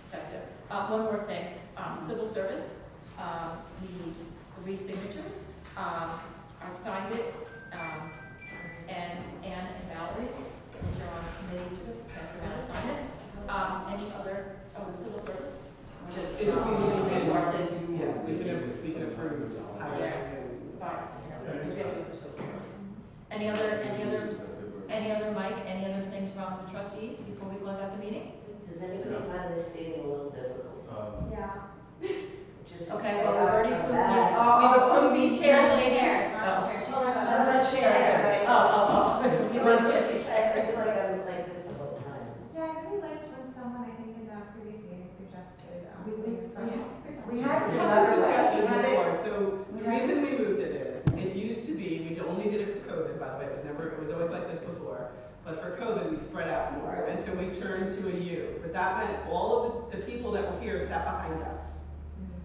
executive. One more thing, civil service, we need 3 signatures. I've signed it, and Ann and Valerie, since you're on the committee, just pass around and sign it. Any other, civil service? Just, It just means we can, resources. yeah, we can approve hiring. Fine, because we have to go through civil service. Any other, Mike, any other things from the trustees before we close out the meeting? Does anybody find this meeting a little difficult? Yeah. Just Okay, say well, we've out already from approved, that. we've approved these chairs, Not ladies. chairs, not Oh. chairs. She's Oh, talking no, about that's chairs. Oh. I feel like I'm like this the whole time. Yeah, I really liked when someone, I think in the previous meeting suggested, We had We it had this another way. discussion We had it- before, so the reason we moved it is, it used to be, we only did it for COVID, by the way, it was always like this before, but for COVID, we spread out more, and so we turned to a U, but that meant all of the people that were here sat behind us.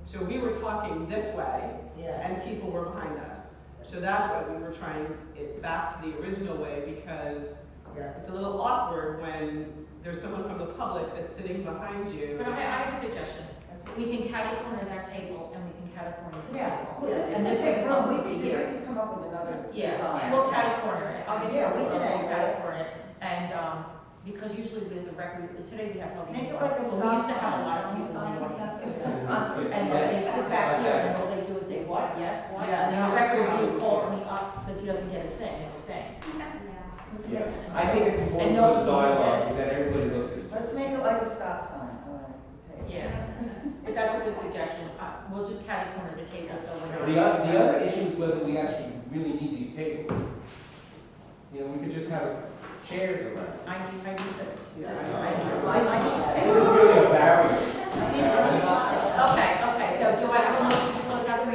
So we were talking this way, Yeah. and people were behind us. So that's why we were trying it back to the original way, because Yeah. it's a little awkward when there's someone from the public that's sitting behind you. But I have a suggestion. We can catty corner that table and we can catty corner this Yeah, table. well, this And is a this big way room, we we can could, hear. we could come up with another Yeah, design. we'll catty corner it. I'll get Yeah, we we'll can angle catty it. corner it. And, because usually with the record, today we have all Make these. it like a But we stop used to have a sign. lot of people in the Signs audience. like And they sit back here and all they do is say, what, yes, what? Yeah. And then the record review calls me up because he doesn't get a thing, and we're saying. Yeah, I think it's important And for nobody the dialogue, does. that everybody looks at each other. Let's make it like a stop sign. I like the table. Yeah, but that's a good suggestion. We'll just catty corner the table so we're not. The other issue is whether we actually really need these tables. You know, we could just have chairs around. I need to. This is I need really a barrier. to- Okay, so do I have a motion to close out the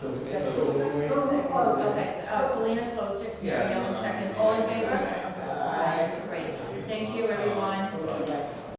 So, Okay, Selena closed it, Yeah. Mary Ellen second, all in favor? Okay, great, thank you, everyone.